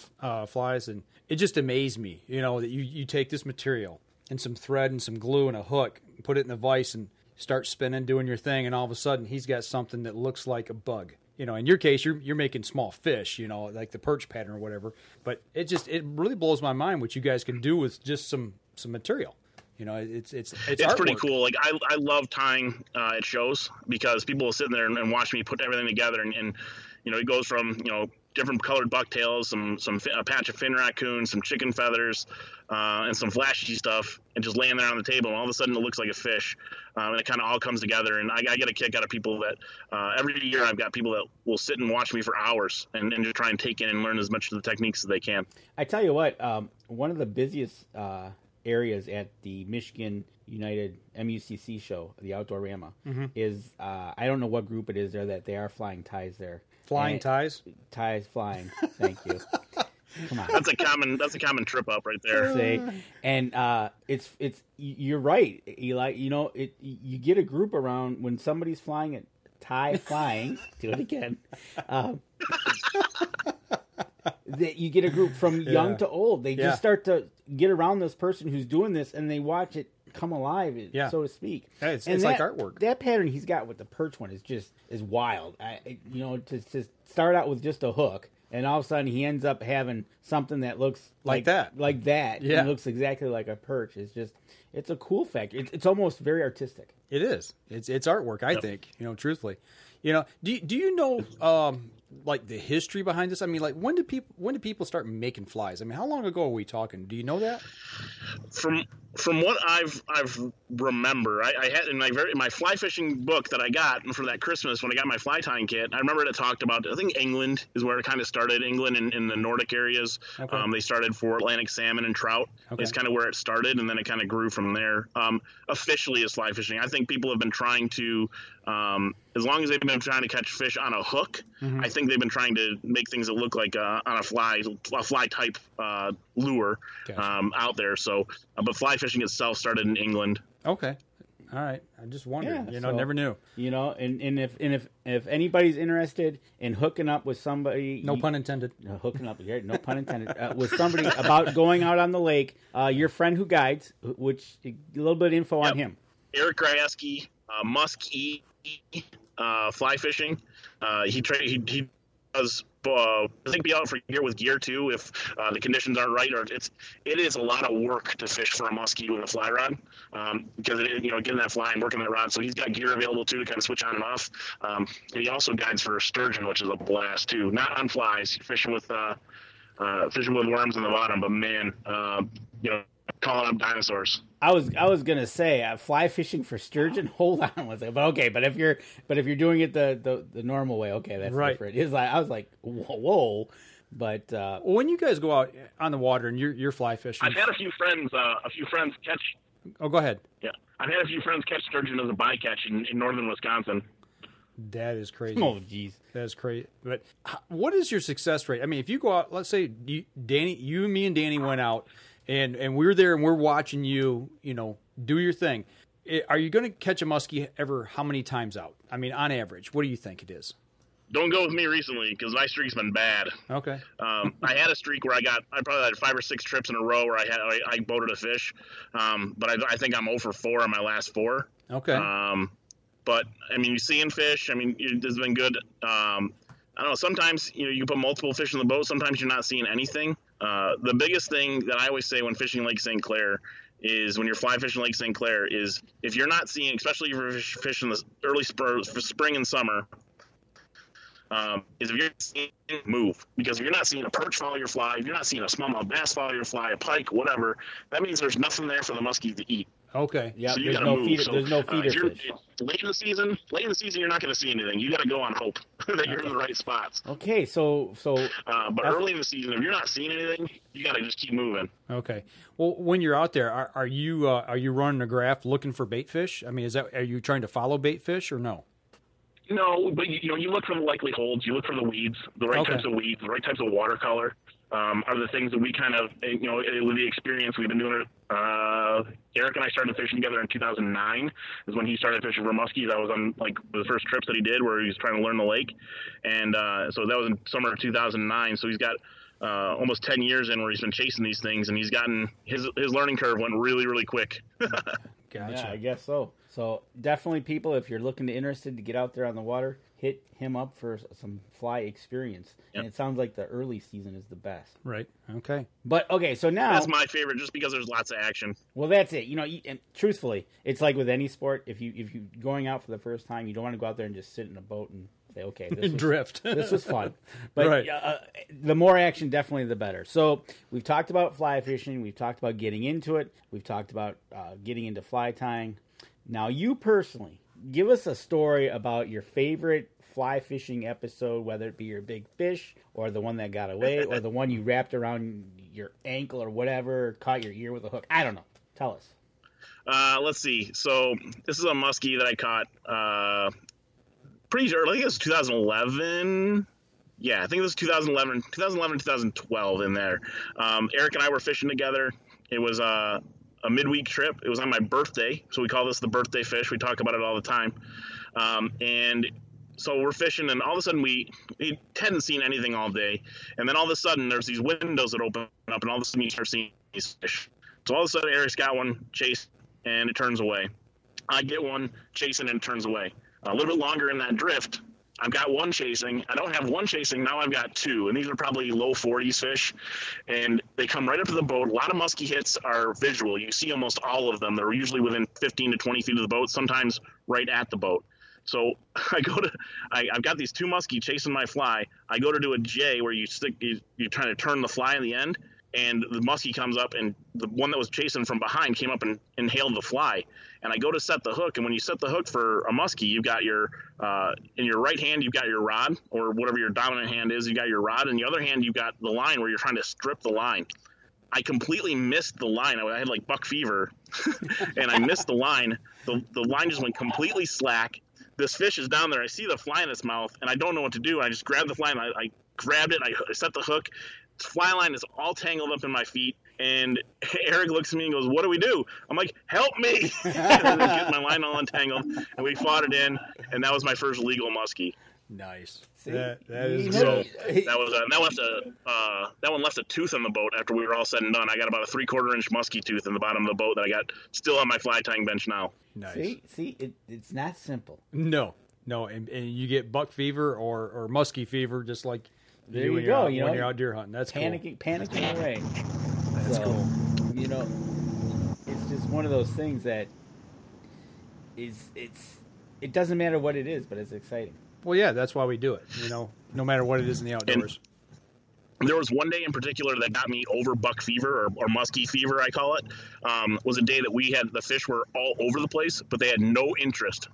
flies, and it just amazed me. That you take this material and some thread and some glue and a hook, put it in a vise, and start spinning, doing your thing, and all of a sudden he's got something that looks like a bug. In your case, you're making small fish, like the perch pattern or whatever. But it really blows my mind what you guys can do with just some material. It's pretty cool. Like I love tying at shows because people will sit there and watch me put everything together, and it goes from different colored bucktails, a patch of fin raccoon, some chicken feathers, and some flashy stuff, and just laying there on the table, and all of a sudden it looks like a fish, and it kind of all comes together. And I get a kick out of people that every year I've got people that will sit and watch me for hours and just try and take in and learn as much of the techniques as they can. I tell you what, one of the busiest areas at the Michigan United MUCC show, the Outdoor Rama, is I don't know what group it is there that they are flying ties there. Flying ties? Ties flying. Thank you. Come on. That's a common trip up right there. See? And it's you're right, Eli. You get a group around when somebody's flying at tie flying. Do it again. That you get a group from young to old. They just start to get around this person who's doing this, and they watch it come alive, so to speak. Yeah, it's like artwork. That pattern he's got with the perch one is wild. To start out with just a hook, and all of a sudden he ends up having something that looks like that. Yeah, and looks exactly like a perch. It's a cool fact. It's almost very artistic. It is. It's artwork. I think. Truthfully. Do you know like the history behind this? I mean, like when did people start making flies? I mean, how long ago are we talking? Do you know that? From what I've remember, I had in my fly fishing book that I got for that Christmas when I got my fly tying kit. I remember it talked about, I think England is where it kind of started. England in the Nordic areas. Okay. They started for Atlantic salmon and trout. Okay. Is kind of where it started, and then it kind of grew from there. Officially as fly fishing, I think people have been trying to, as long as they've been trying to catch fish on a hook, I think they've been trying to make things that look like on a fly type lure out there. So, but fly fishing itself started in England. Okay, all right. I just wondered. Never knew. And if anybody's interested in hooking up with somebody, no pun intended. Hooking up, no pun intended, with somebody about going out on the lake, your friend who guides, which a little bit of info on him. Eric Gryaski, Muskie, fly fishing. He does. I think be out for gear with gear too if the conditions aren't right, or it is a lot of work to fish for a muskie with a fly rod because getting that fly and working that rod. So he's got gear available too to kind of switch on and off. He also guides for sturgeon, which is a blast too. Not on flies, fishing with worms in the bottom, but man, calling up dinosaurs. I was gonna say fly fishing for sturgeon. Hold on one second, but okay. But if you're doing it the normal way, okay, that's right. Different. It's like I was like, whoa, But when you guys go out on the water and you're fly fishing, I've had a few friends catch. Oh, go ahead. Yeah, I've had a few friends catch sturgeon as a bycatch in northern Wisconsin. That is crazy. Oh, geez. That is crazy. But what is your success rate? I mean, if you go out, let's say you and me and Danny went out, and we're there and we're watching you, do your thing. Are you going to catch a muskie ever? How many times out? I mean, on average, what do you think it is? Don't go with me recently because my streak's been bad. Okay. I had a streak where I probably had 5 or 6 trips in a row where I boated a fish, but I think I'm 0 for 4 on my last 4. Okay. But I mean, you're seeing fish. I mean, it's been good. I don't know. Sometimes you put multiple fish in the boat. Sometimes you're not seeing anything. The biggest thing that I always say when fishing Lake St. Clair is when you're fly fishing Lake St. Clair is if you're not seeing, especially if you're fishing the early spring and summer. Is if you're seeing move, because if you're not seeing a perch follow your fly, if you're not seeing a smallmouth bass follow your fly, a pike, whatever, that means there's nothing there for the muskie to eat. Okay. Yeah. So There's no feeder. There's no feeder fish. Late in the season, you're not going to see anything. You got to go on hope that you're in the right spots. Okay. So. But early in the season, if you're not seeing anything, you got to just keep moving. Okay. Well, when you're out there, are you running a graph looking for bait fish? I mean, are you trying to follow bait fish or no? No, but you look for the likely holds. You look for the weeds, the right types of weeds, the right types of watercolor. Are the things that we kind of, with the experience we've been doing it. Eric and I started fishing together in 2009 is when he started fishing for muskies. I was on the first trips that he did where he was trying to learn the lake. And so that was in summer of 2009. So he's got almost 10 years in where he's been chasing these things, and he's gotten his learning curve went really, really quick. Gotcha. Yeah, I guess so. So definitely, people, if you're interested to get out there on the water, hit him up for some fly experience. Yep. And it sounds like the early season is the best. Right. Okay. But okay, so now that's my favorite, just because there's lots of action. Well, that's it. And truthfully, it's like with any sport. If you going out for the first time, you don't want to go out there and just sit in a boat and say, okay, this was, drift. This was fun. But right. The more action, definitely the better. So we've talked about fly fishing. We've talked about getting into it. We've talked about getting into fly tying. Now, you personally, give us a story about your favorite fly fishing episode, whether it be your big fish or the one that got away or the one you wrapped around your ankle or whatever, caught your ear with a hook. I don't know. Tell us. Let's see. So this is a muskie that I caught pretty early. I think it was 2011. Yeah, I think it was 2011, 2012 in there. Eric and I were fishing together. It was a midweek trip. It was on my birthday, so we call this the birthday fish. We talk about it all the time. And so we're fishing, and all of a sudden we hadn't seen anything all day. And then all of a sudden there's these windows that open up, and all of a sudden you start seeing these fish. So all of a sudden Eric's got one chased, and it turns away. I get one chasing, and it turns away. A little bit longer in that drift, I've got one chasing. I don't have one chasing. Now I've got 2, and these are probably low 40s fish, and they come right up to the boat. A lot of muskie hits are visual. You see almost all of them. They're usually within 15 to 20 feet of the boat, sometimes right at the boat. So I've got these 2 muskie chasing my fly. I go to do a J where you're trying to turn the fly in the end, and the muskie comes up, and the one that was chasing from behind came up and inhaled the fly. And I go to set the hook, and when you set the hook for a muskie, you've got your in your right hand, you've got your rod, or whatever your dominant hand is, you got your rod. In the other hand, you've got the line where you're trying to strip the line. I completely missed the line. I had like buck fever, and I missed the line. The line just went completely slack. This fish is down there. I see the fly in its mouth, and I don't know what to do. I just grabbed the fly, and I grabbed it. I set the hook. The fly line is all tangled up in my feet, and Eric looks at me and goes, "What do we do?" I'm like, "Help me!" And I get my line all entangled, and we fought it in, and that was my first legal muskie. Nice. See, that is so that one left a tooth on the boat after we were all said and done. I got about a 3/4 inch muskie tooth in the bottom of the boat that I got still on my fly tying bench now. Nice. See, it's not simple. No, and you get buck fever or muskie fever just like there you when go. When you're out deer hunting. That's panicking away. That's cool. It's just one of those things that it doesn't matter what it is, but it's exciting. Well, yeah, that's why we do it. No matter what it is in the outdoors. And there was one day in particular that got me over buck fever or muskie fever, I call it. Was a day that we had the fish were all over the place, but they had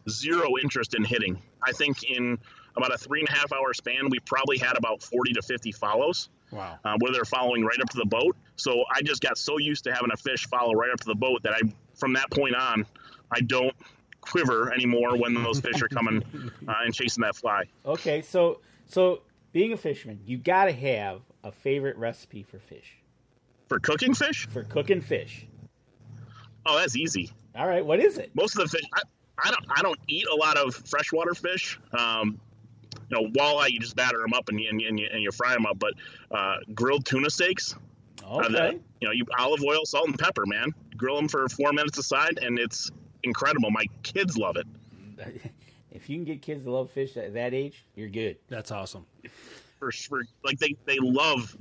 zero interest in hitting. I think in about a 3.5 hour span, we probably had about 40 to 50 follows. Wow. Where they're following right up to the boat. So I just got so used to having a fish follow right up to the boat that from that point on, I don't quiver anymore when those fish are coming and chasing that fly. Okay, so being a fisherman, you got to have a favorite recipe for fish. For cooking fish? For cooking fish. Oh, that's easy. All right, what is it? Most of the fish, I don't eat a lot of freshwater fish. Walleye, you just batter them up and you fry them up. But grilled tuna steaks, okay. You olive oil, salt, and pepper, man. Grill them for 4 minutes aside, and it's incredible. My kids love it. If you can get kids to love fish at that age, you're good. That's awesome. For like they love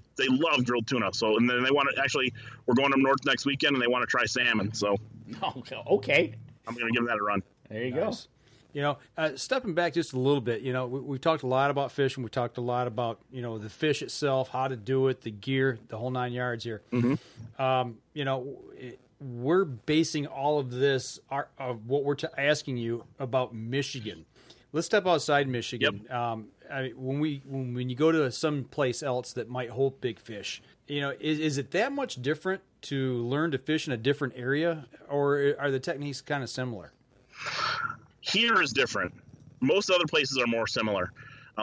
grilled tuna. So and then they want to we're going up north next weekend and they want to try salmon. So okay, I'm going to give that a run. There you go. Stepping back just a little bit, we've talked a lot about fishing. We talked a lot about, the fish itself, how to do it, the gear, the whole 9 yards here. Mm-hmm. We're basing all of this, of what we're asking you about Michigan. Let's step outside Michigan. Yep. When you go to some place else that might hold big fish, is it that much different to learn to fish in a different area, or are the techniques kind of similar? Here is different. Most other places are more similar.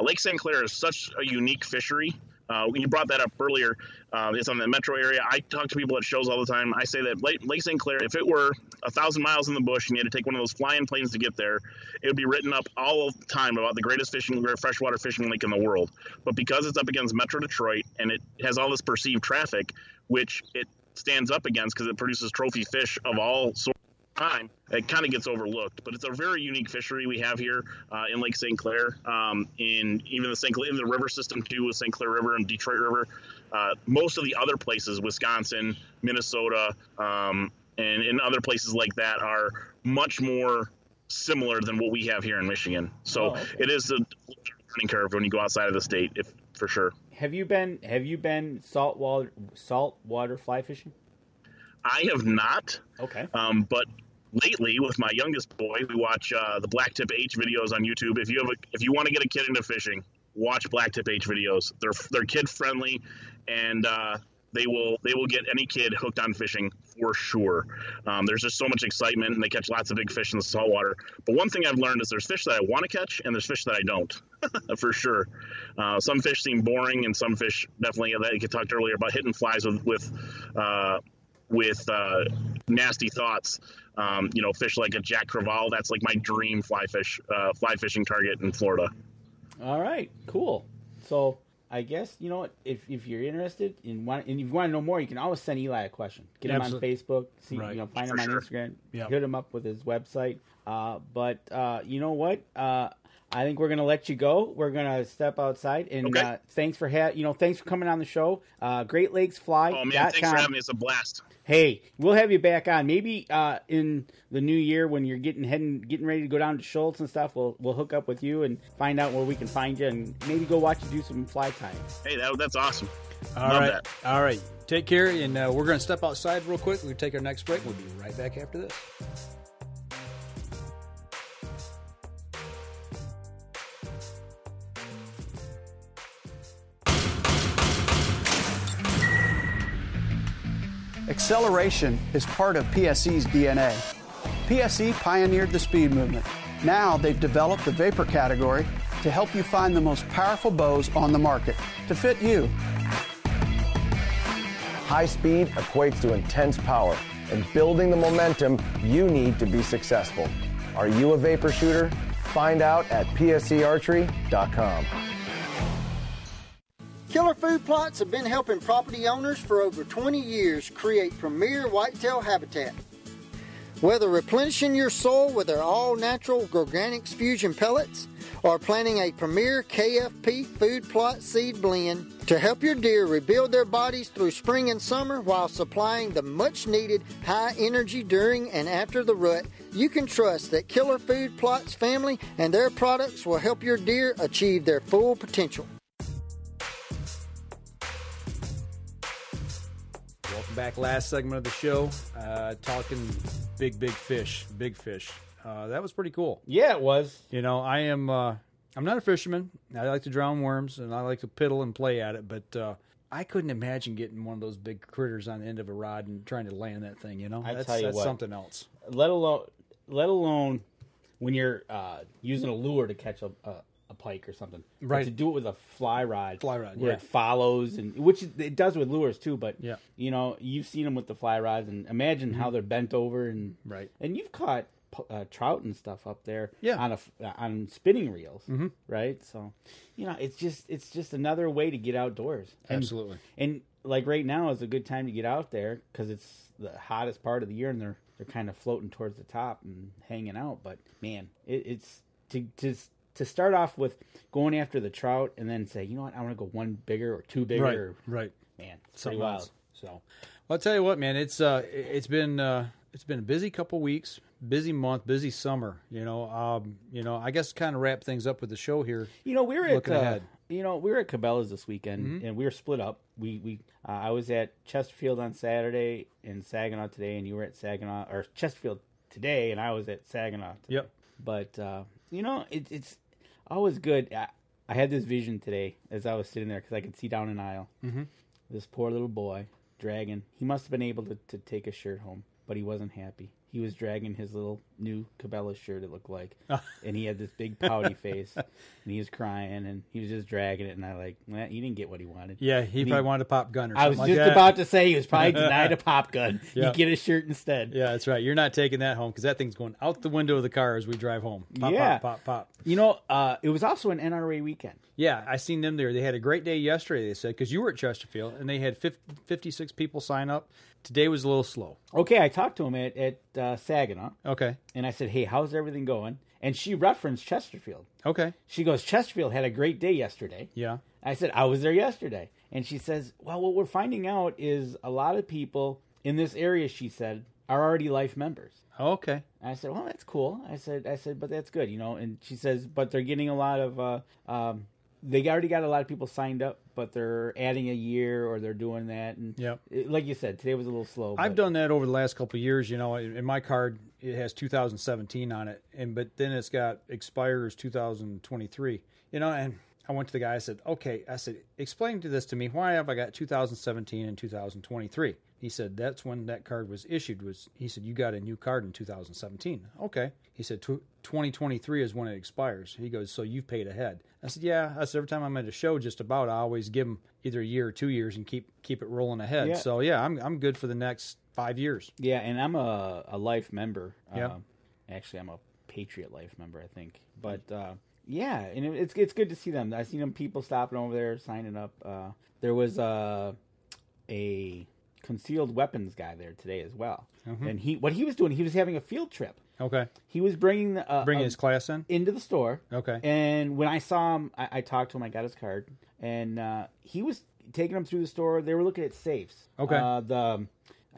Lake St. Clair is such a unique fishery. When you brought that up earlier, it's on the metro area. I talk to people at shows all the time. I say that Lake St. Clair, if it were 1,000 miles in the bush and you had to take one of those flying planes to get there, it would be written up all the time about the greatest freshwater fishing lake in the world. But because it's up against Metro Detroit and it has all this perceived traffic, which it stands up against because it produces trophy fish of all sorts of time, it kind of gets overlooked. But it's a very unique fishery we have here in Lake St. Clair, in even in the river system too, with St. Clair River and Detroit River. Most of the other places, Wisconsin, Minnesota, and in other places like that, are much more similar than what we have here in Michigan. So It is a learning curve when you go outside of the state, for sure. Have you been saltwater fly fishing? I have not. Okay. But lately, with my youngest boy, we watch the Blacktip H videos on YouTube. If you want to get a kid into fishing, watch Blacktip H videos. They're kid friendly, and they will get any kid hooked on fishing for sure. There's just so much excitement, and they catch lots of big fish in the saltwater. But one thing I've learned is there's fish that I want to catch, and there's fish that I don't, for sure. Some fish seem boring, and some fish definitely. You talked earlier about hitting flies with nasty thoughts. Fish like a Jack Crevalle, that's like my dream fly fishing target in Florida. All right, cool. So I guess, if you're interested and you want to know more, you can always send Eli a question. Get him on Facebook, find him on Instagram, hit him up with his website. But you know what? I think we're going to let you go. We're going to step outside, and thanks for coming on the show. Great Lakes Fly. Oh man, thanks for having me. It's a blast. Hey, we'll have you back on. Maybe in the new year when you're getting ready to go down to Schultz and stuff, we'll hook up with you and find out where we can find you, and maybe go watch you do some fly tying. Hey, that's awesome. All right. Take care, and we're going to step outside real quick. We're going to take our next break. We'll be right back after this. Acceleration is part of PSE's DNA. PSE pioneered the speed movement. Now they've developed the vapor category to help you find the most powerful bows on the market to fit you. High speed equates to intense power and building the momentum you need to be successful. Are you a vapor shooter? Find out at psearchery.com. Killer Food Plots have been helping property owners for over 20 years create premier whitetail habitat. Whether replenishing your soil with their all-natural Organics Fusion pellets or planting a premier KFP food plot seed blend to help your deer rebuild their bodies through spring and summer while supplying the much-needed high energy during and after the rut, you can trust that Killer Food Plots family and their products will help your deer achieve their full potential. Welcome back. Last segment of the show, talking big fish. That was pretty cool. Yeah, it was. I am. I'm not a fisherman. I like to drown worms and I like to piddle and play at it. But I couldn't imagine getting one of those big critters on the end of a rod and trying to land that thing. You know, that's something else. Let alone when you're using a lure to catch a pike or something. Right. But to do it with a fly rod where yeah. it follows, and which it does with lures too. But yeah. you know, you've seen them with the fly rods, and imagine how they're bent over, and and you've caught trout and stuff up there on spinning reels, right? So, you know, it's just another way to get outdoors. Absolutely. And like right now is a good time to get out there because it's the hottest part of the year, and they're kind of floating towards the top and hanging out. But man, it's to start off with going after the trout and then say, you know what, I want to go one bigger or two bigger. Right. Man, it's pretty wild. So, well, I'll tell you what, man, it's been a busy couple weeks, busy month, busy summer. You know, I guess kind of wrap things up with the show here. You know, we were ahead. You know, we were at Cabela's this weekend, and we were split up. I was at Chesterfield on Saturday and Saginaw today, and you were at Saginaw or Chesterfield today, and I was at Saginaw today. Yep. But you know, it's always good. I had this vision today as I was sitting there because I could see down an aisle. This poor little boy dragging. He must have been able to take a shirt home, but he wasn't happy. He was dragging his little new Cabela shirt, it looked like. And he had this big pouty face. And he was crying, and he was just dragging it. And he didn't get what he wanted. Yeah, he probably wanted a pop gun or something. I was like just that. about to say he was probably denied a pop gun. Yeah. You get a shirt instead. Yeah, that's right. You're not taking that home because that thing's going out the window of the car as we drive home. Pop, yeah. pop, pop, pop. You know, it was also an NRA weekend. Yeah, I seen them there. They had a great day yesterday, they said, because you were at Chesterfield, and they had 56 people sign up. Today was a little slow. Okay, I talked to him at Saginaw. Okay. And I said, hey, how's everything going? And she referenced Chesterfield. Okay. She goes, Chesterfield had a great day yesterday. Yeah. I said, I was there yesterday. And she says, well, what we're finding out is a lot of people in this area, she said, are already life members. Okay. And I said, well, that's cool. I said, but that's good, you know. And she says, but they're getting a lot of, they already got a lot of people signed up, but they're adding a year or they're doing that. And like you said, today was a little slow. I've done that over the last couple of years. You know, in my card, it has 2017 on it, but then it's got expires 2023. You know, and I went to the guy. I said, okay. I said, explain this to me. Why have I got 2017 and 2023? He said, that's when that card was issued. He said, you got a new card in 2017. Okay. He said, 2023 is when it expires. He goes, so you've paid ahead. I said, yeah. I said, every time I'm at a show just about, I always give them either a year or 2 years and keep it rolling ahead. Yeah. So, yeah, I'm good for the next 5 years. Yeah, and I'm a life member. Yeah. Actually, I'm a Patriot Life member, I think. But, yeah, and it's good to see them. I've seen them people stopping over there, signing up. There was a concealed weapons guy there today as well. And what he was doing, he was having a field trip. Okay. He was bringing his class into the store. Okay. And when I saw him, I talked to him. I got his card, and he was taking them through the store. They were looking at safes. Okay. The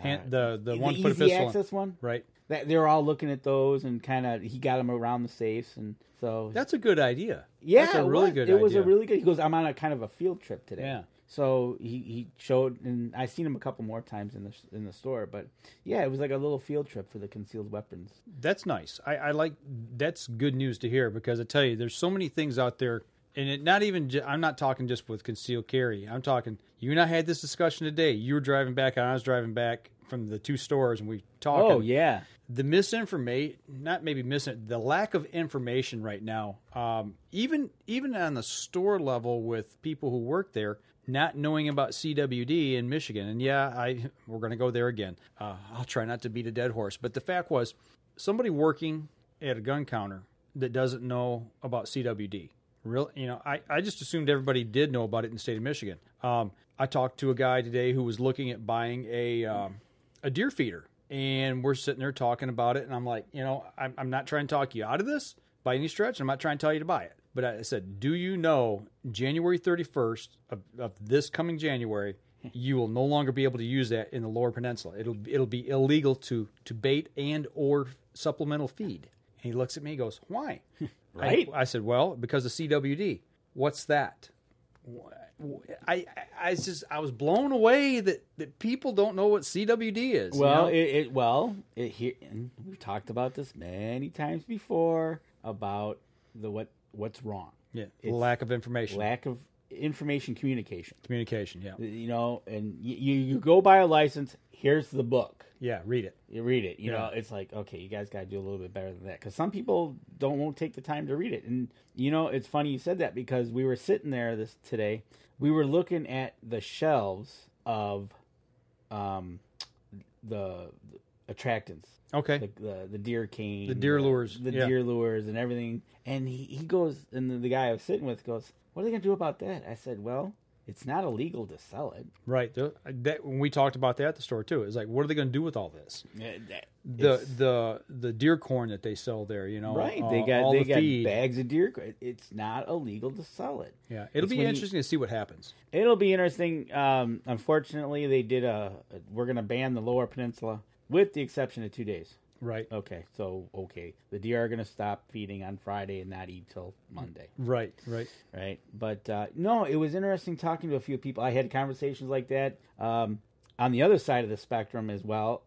one easy put a pistol access one, right? They were all looking at those, and kind of he got them around the safes, and so that's a good idea. Yeah, that's a really good idea. It was a really good. He goes, I'm on a kind of a field trip today. Yeah. So he showed, and I seen him a couple more times in the store. But yeah, it was like a little field trip for the concealed weapons. That's nice. I like that's good news to hear because I tell you, there's so many things out there, and I'm not talking just with concealed carry. I'm talking. You and I had this discussion today. You were driving back, and I was driving back from the two stores, and we talked. Oh yeah. The the lack of information right now, even on the store level with people who work there, not knowing about CWD in Michigan. And yeah, we're going to go there again. I'll try not to beat a dead horse. But the fact was, somebody working at a gun counter that doesn't know about CWD. I just assumed everybody did know about it in the state of Michigan. I talked to a guy today who was looking at buying a deer feeder. And we're sitting there talking about it. And I'm like, I'm not trying to talk you out of this by any stretch. I'm not trying to tell you to buy it. But I said, do you know January 31st of this coming January, you will no longer be able to use that in the Lower Peninsula. It'll be illegal to bait and or supplemental feed. And he looks at me and goes, why? Right. I said, well, because of CWD. What's that? I was blown away that people don't know what CWD is. Well, and we've talked about this many times before about what's wrong. Yeah, lack of information. information communication. Communication, yeah. You know, and you go buy a license. Here's the book. Yeah, read it. You read it. You know, it's like, okay, you guys got to do a little bit better than that, because some people won't take the time to read it. And you know, it's funny you said that, because we were sitting there today. We were looking at the shelves of the attractants. Okay. The deer cane, the deer lures, deer lures, and everything. And he goes, and the guy I was sitting with goes, "What are they going to do about that?" I said, "Well, it's not illegal to sell it." Right. When we talked about that at the store too, it's like, what are they going to do with all this? The deer corn that they sell there, you know, right? They got bags of deer corn. It's not illegal to sell it. Yeah, it'll be interesting to see what happens. It'll be interesting. Unfortunately, they did we're going to ban the Lower Peninsula with the exception of 2 days. Right. Okay. So, the deer are going to stop feeding on Friday and not eat till Monday. Right. But no, it was interesting talking to a few people. I had conversations like that on the other side of the spectrum as well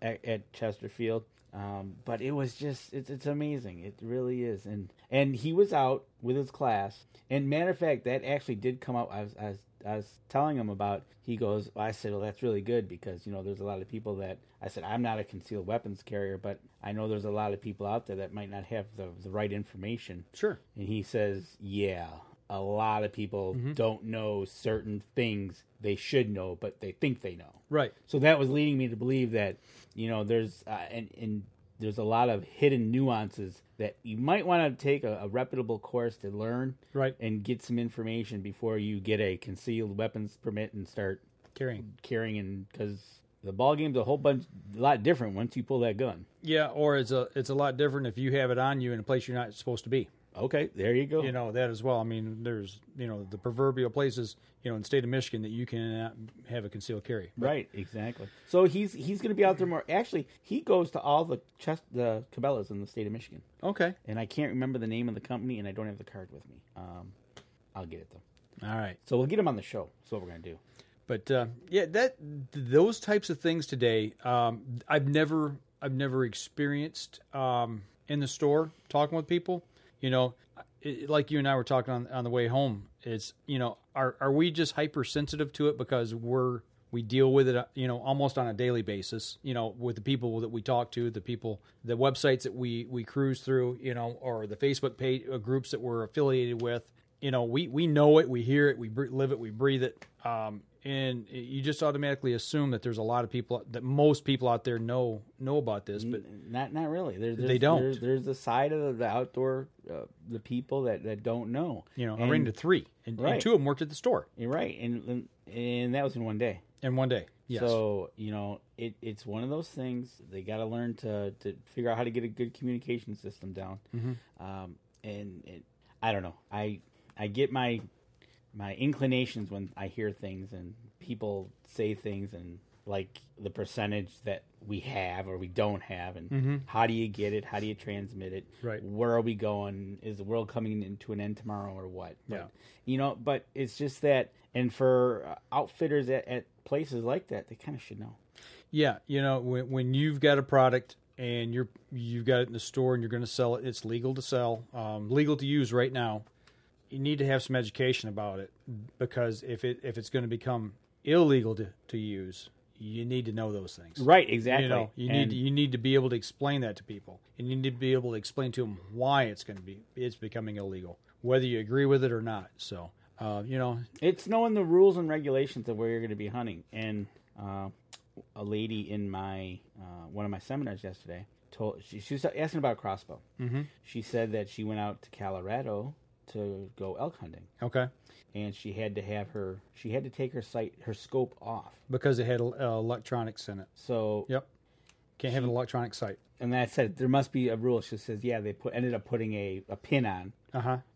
at Chesterfield. But it was just, it's amazing. It really is. And he was out with his class. And matter of fact, that actually did come out. I was telling him about, he goes, I said, well, that's really good, because, you know, there's a lot of people that, I said, I'm not a concealed weapons carrier, but I know there's a lot of people out there that might not have the right information. Sure. And he says, yeah, a lot of people don't know certain things they should know, but they think they know. Right. So that was leading me to believe that, you know, there's, and there's a lot of hidden nuances that you might want to take a reputable course to learn, right, and get some information before you get a concealed weapons permit and start carrying, and because the ball game's a lot different once you pull that gun. Yeah, or it's a lot different if you have it on you in a place you're not supposed to be. Okay, there you go. You know, that as well. I mean, there's, you know, the proverbial places, you know, in the state of Michigan that you can have a concealed carry. But, right, exactly. So he's going to be out there more. Actually, he goes to all the Cabelas in the state of Michigan. Okay. And I can't remember the name of the company, and I don't have the card with me. I'll get it, though. All right. So we'll get him on the show. That's what we're going to do. But, yeah, those types of things today, I've never experienced in the store talking with people. You know, like you and I were talking on the way home, it's, you know, are we just hypersensitive to it because we deal with it, you know, almost on a daily basis, you know, with the people that we talk to, the websites that we cruise through, you know, or the Facebook page groups that we're affiliated with. You know, we know it, we hear it, we live it, we breathe it. And you just automatically assume that there's a lot of people, that most people out there know about this, but not really. They don't. There's a side of the outdoor, the people that don't know. You know, I ran into 3, and 2 of them worked at the store. You're right, and that was in one day. In one day, yes. So, you know, it's one of those things. They got to learn to figure out how to get a good communication system down. Mm-hmm. And I don't know. I get my inclinations when I hear things and people say things, and like the percentage that we have or we don't have, and how do you get it? How do you transmit it? Right. Where are we going? Is the world coming into an end tomorrow or what? But, yeah. You know, but it's just that, and for outfitters at places like that, they kind of should know. Yeah, you know, when you've got a product and you've got it in the store and you're going to sell it, it's legal to sell, legal to use right now. You need to have some education about it, because if it's going to become illegal to use, you need to know those things. Right, exactly. You know, you need to be able to explain that to people, and you need to be able to explain to them why it's becoming illegal, whether you agree with it or not. So, you know, it's knowing the rules and regulations of where you're going to be hunting. And a lady in my one of my seminars yesterday she was asking about a crossbow. Mm-hmm. She said that she went out to Colorado to go elk hunting. Okay. And she had to take her scope off because it had electronics in it. So yep, can't have an electronic sight. And that said, there must be a rule. She says, yeah, they ended up putting a pin on.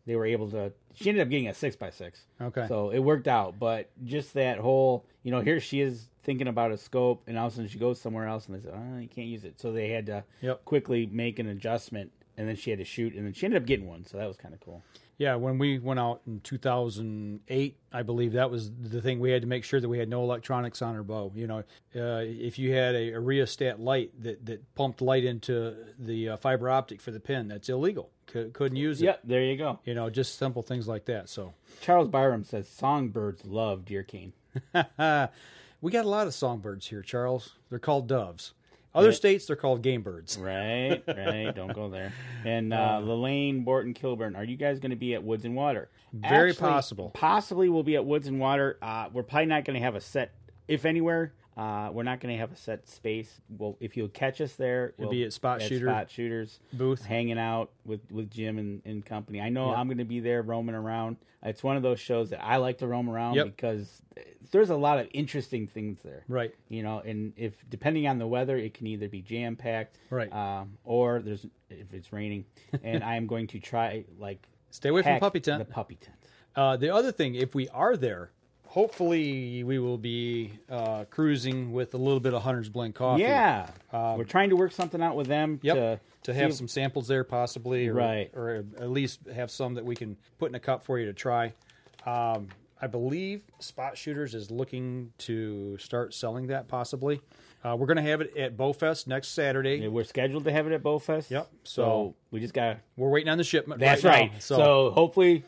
They were able to. She ended up getting a 6x6. Okay. So it worked out, but just that whole, you know, here she is thinking about a scope, and all of a sudden she goes somewhere else, and they said, oh, you can't use it. So they had to quickly make an adjustment, and then she had to shoot, and then she ended up getting one. So that was kind of cool. Yeah, when we went out in 2008, I believe that was the thing. We had to make sure that we had no electronics on our bow. You know, if you had a rheostat light that pumped light into the fiber optic for the pin, that's illegal. couldn't use it. Yep, there you go. You know, just simple things like that. So Charles Byram says songbirds love deer cane. We got a lot of songbirds here, Charles. They're called doves. Other states, they're called game birds. Right. Don't go there. And Lelaine, Borton, Kilburn, are you guys going to be at Woods and Water? Very Actually, possible. Possibly we'll be at Woods and Water. We're probably not going to have a set, if anywhere. We're not going to have a set space. Well, if you'll catch us there, we'll be at Spot Shooters booth, hanging out with Jim and company. I know I'm going to be there roaming around. It's one of those shows that I like to roam around because there's a lot of interesting things there. Right. You know, and if depending on the weather, it can either be jam packed, right, or if it's raining. And I am going to try stay away from puppy tent. The puppy tent. The other thing, if we are there, hopefully we will be cruising with a little bit of Hunter's Blend coffee. Yeah, we're trying to work something out with them to have some samples there possibly, right, or at least have some that we can put in a cup for you to try. I believe Spot Shooters is looking to start selling that possibly. We're going to have it at Bowfest next Saturday. Yeah, we're scheduled to have it at Bowfest. Yep. So we just got. We're waiting on the shipment. That's right. So hopefully,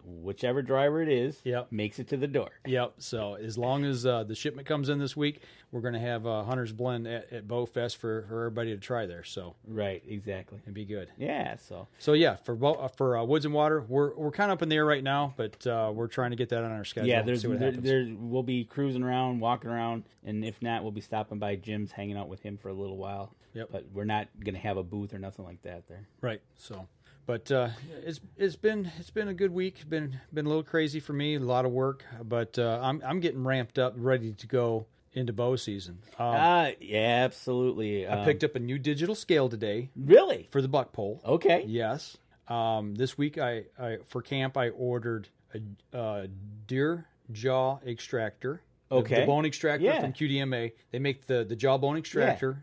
whichever driver it is, makes it to the door. Yep. So as long as the shipment comes in this week, we're going to have Hunter's Blend at Bowfest for everybody to try there. So right, exactly, it'd be good. Yeah. So yeah, for Woods and Water, we're kind of up in the air right now, but we're trying to get that on our schedule. Yeah, we'll be cruising around, walking around, and if not, we'll be stopping by Jim's, hanging out with him for a little while. Yep. But we're not going to have a booth or nothing like that there. Right. So. But it's been a good week. Been a little crazy for me, a lot of work. But I'm getting ramped up, ready to go into bow season. Yeah, absolutely. I picked up a new digital scale today. Really? For the buck pole. Okay. Yes. This week I for camp I ordered a deer jaw extractor. Okay. The bone extractor from QDMA. They make the jawbone extractor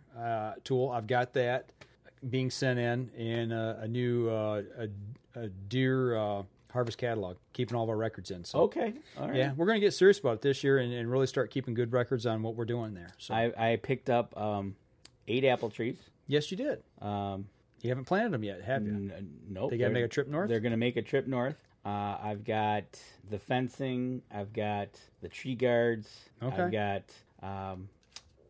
tool. I've got that being sent in, and a new a deer harvest catalog, keeping all of our records in. So okay, all right. Yeah, we're going to get serious about it this year and really start keeping good records on what we're doing there. So I picked up 8 apple trees. Yes, you did. You haven't planted them yet, have you? Nope. They got to make a trip north? They're going to make a trip north. I've got the fencing. I've got the tree guards. Okay. I've got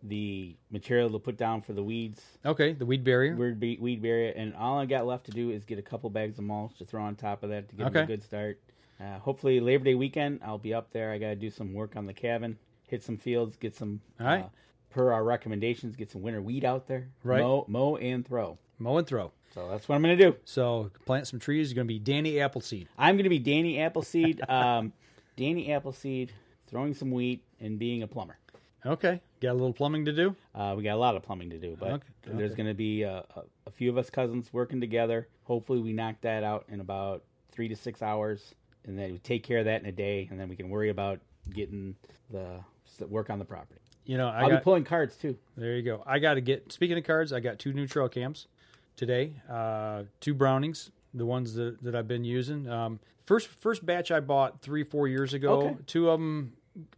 the material to put down for the weeds. Okay, the weed barrier. Weed barrier. And all I got left to do is get a couple bags of mulch to throw on top of that to give them a good start. Hopefully Labor Day weekend, I'll be up there. I got to do some work on the cabin, hit some fields, get some, per our recommendations, get some winter weed out there. Right. Mow and throw. Mow and throw. So that's what I'm going to do. So plant some trees. You're going to be Danny Appleseed. I'm going to be Danny Appleseed. Danny Appleseed, throwing some wheat, and being a plumber. Okay. Got a little plumbing to do? We got a lot of plumbing to do, but there's going to be a few of us cousins working together. Hopefully we knock that out in about 3 to 6 hours, and then we take care of that in a day, and then we can worry about getting the work on the property. You know, I'll be pulling cards too. There you go. I got to get, speaking of cards, I got 2 new trail cams today, 2 Brownings, the ones that I've been using. First batch I bought 3-4 years ago. Okay. 2 of them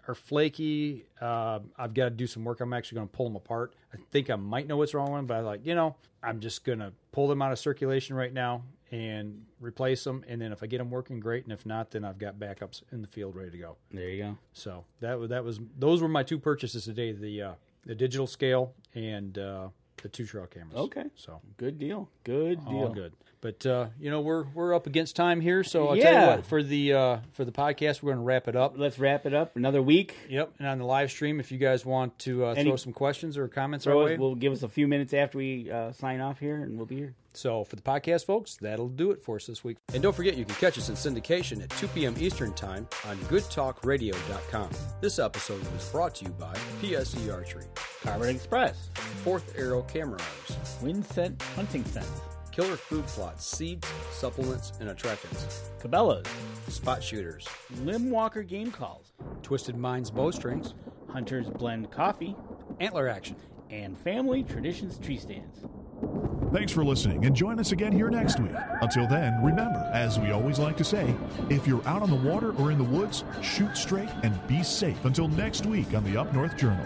are flaky. I've got to do some work. I'm actually going to pull them apart. I think I might know what's wrong with them, but I'm just going to pull them out of circulation right now and replace them. And then if I get them working, great. And if not, then I've got backups in the field ready to go. There you go. So those were my 2 purchases today: the digital scale and the 2 trail cameras. Okay. So good deal. Good deal. All good. But we're up against time here, so I'll tell you what, for the podcast, we're going to wrap it up. Let's wrap it up. Another week. Yep. And on the live stream, if you guys want to throw some questions or comments our way, we'll give us a few minutes after we sign off here, and we'll be here. So for the podcast, folks, that'll do it for us this week. And don't forget, you can catch us in syndication at 2 p.m. Eastern Time on GoodTalkRadio.com. This episode was brought to you by PSE Archery, Carbon Express, Fourth Arrow Camera Arms, Winsent Hunting Scents, Killer Food Plots, Seeds, Supplements, and Attractants, Cabela's, Spot Shooters, Limb Walker Game Calls, Twisted Minds Bowstrings, Hunter's Blend Coffee, Antler Action, and Family Traditions Tree Stands. Thanks for listening, and join us again here next week. Until then, remember, as we always like to say, if you're out on the water or in the woods, shoot straight and be safe. Until next week on the Up North Journal.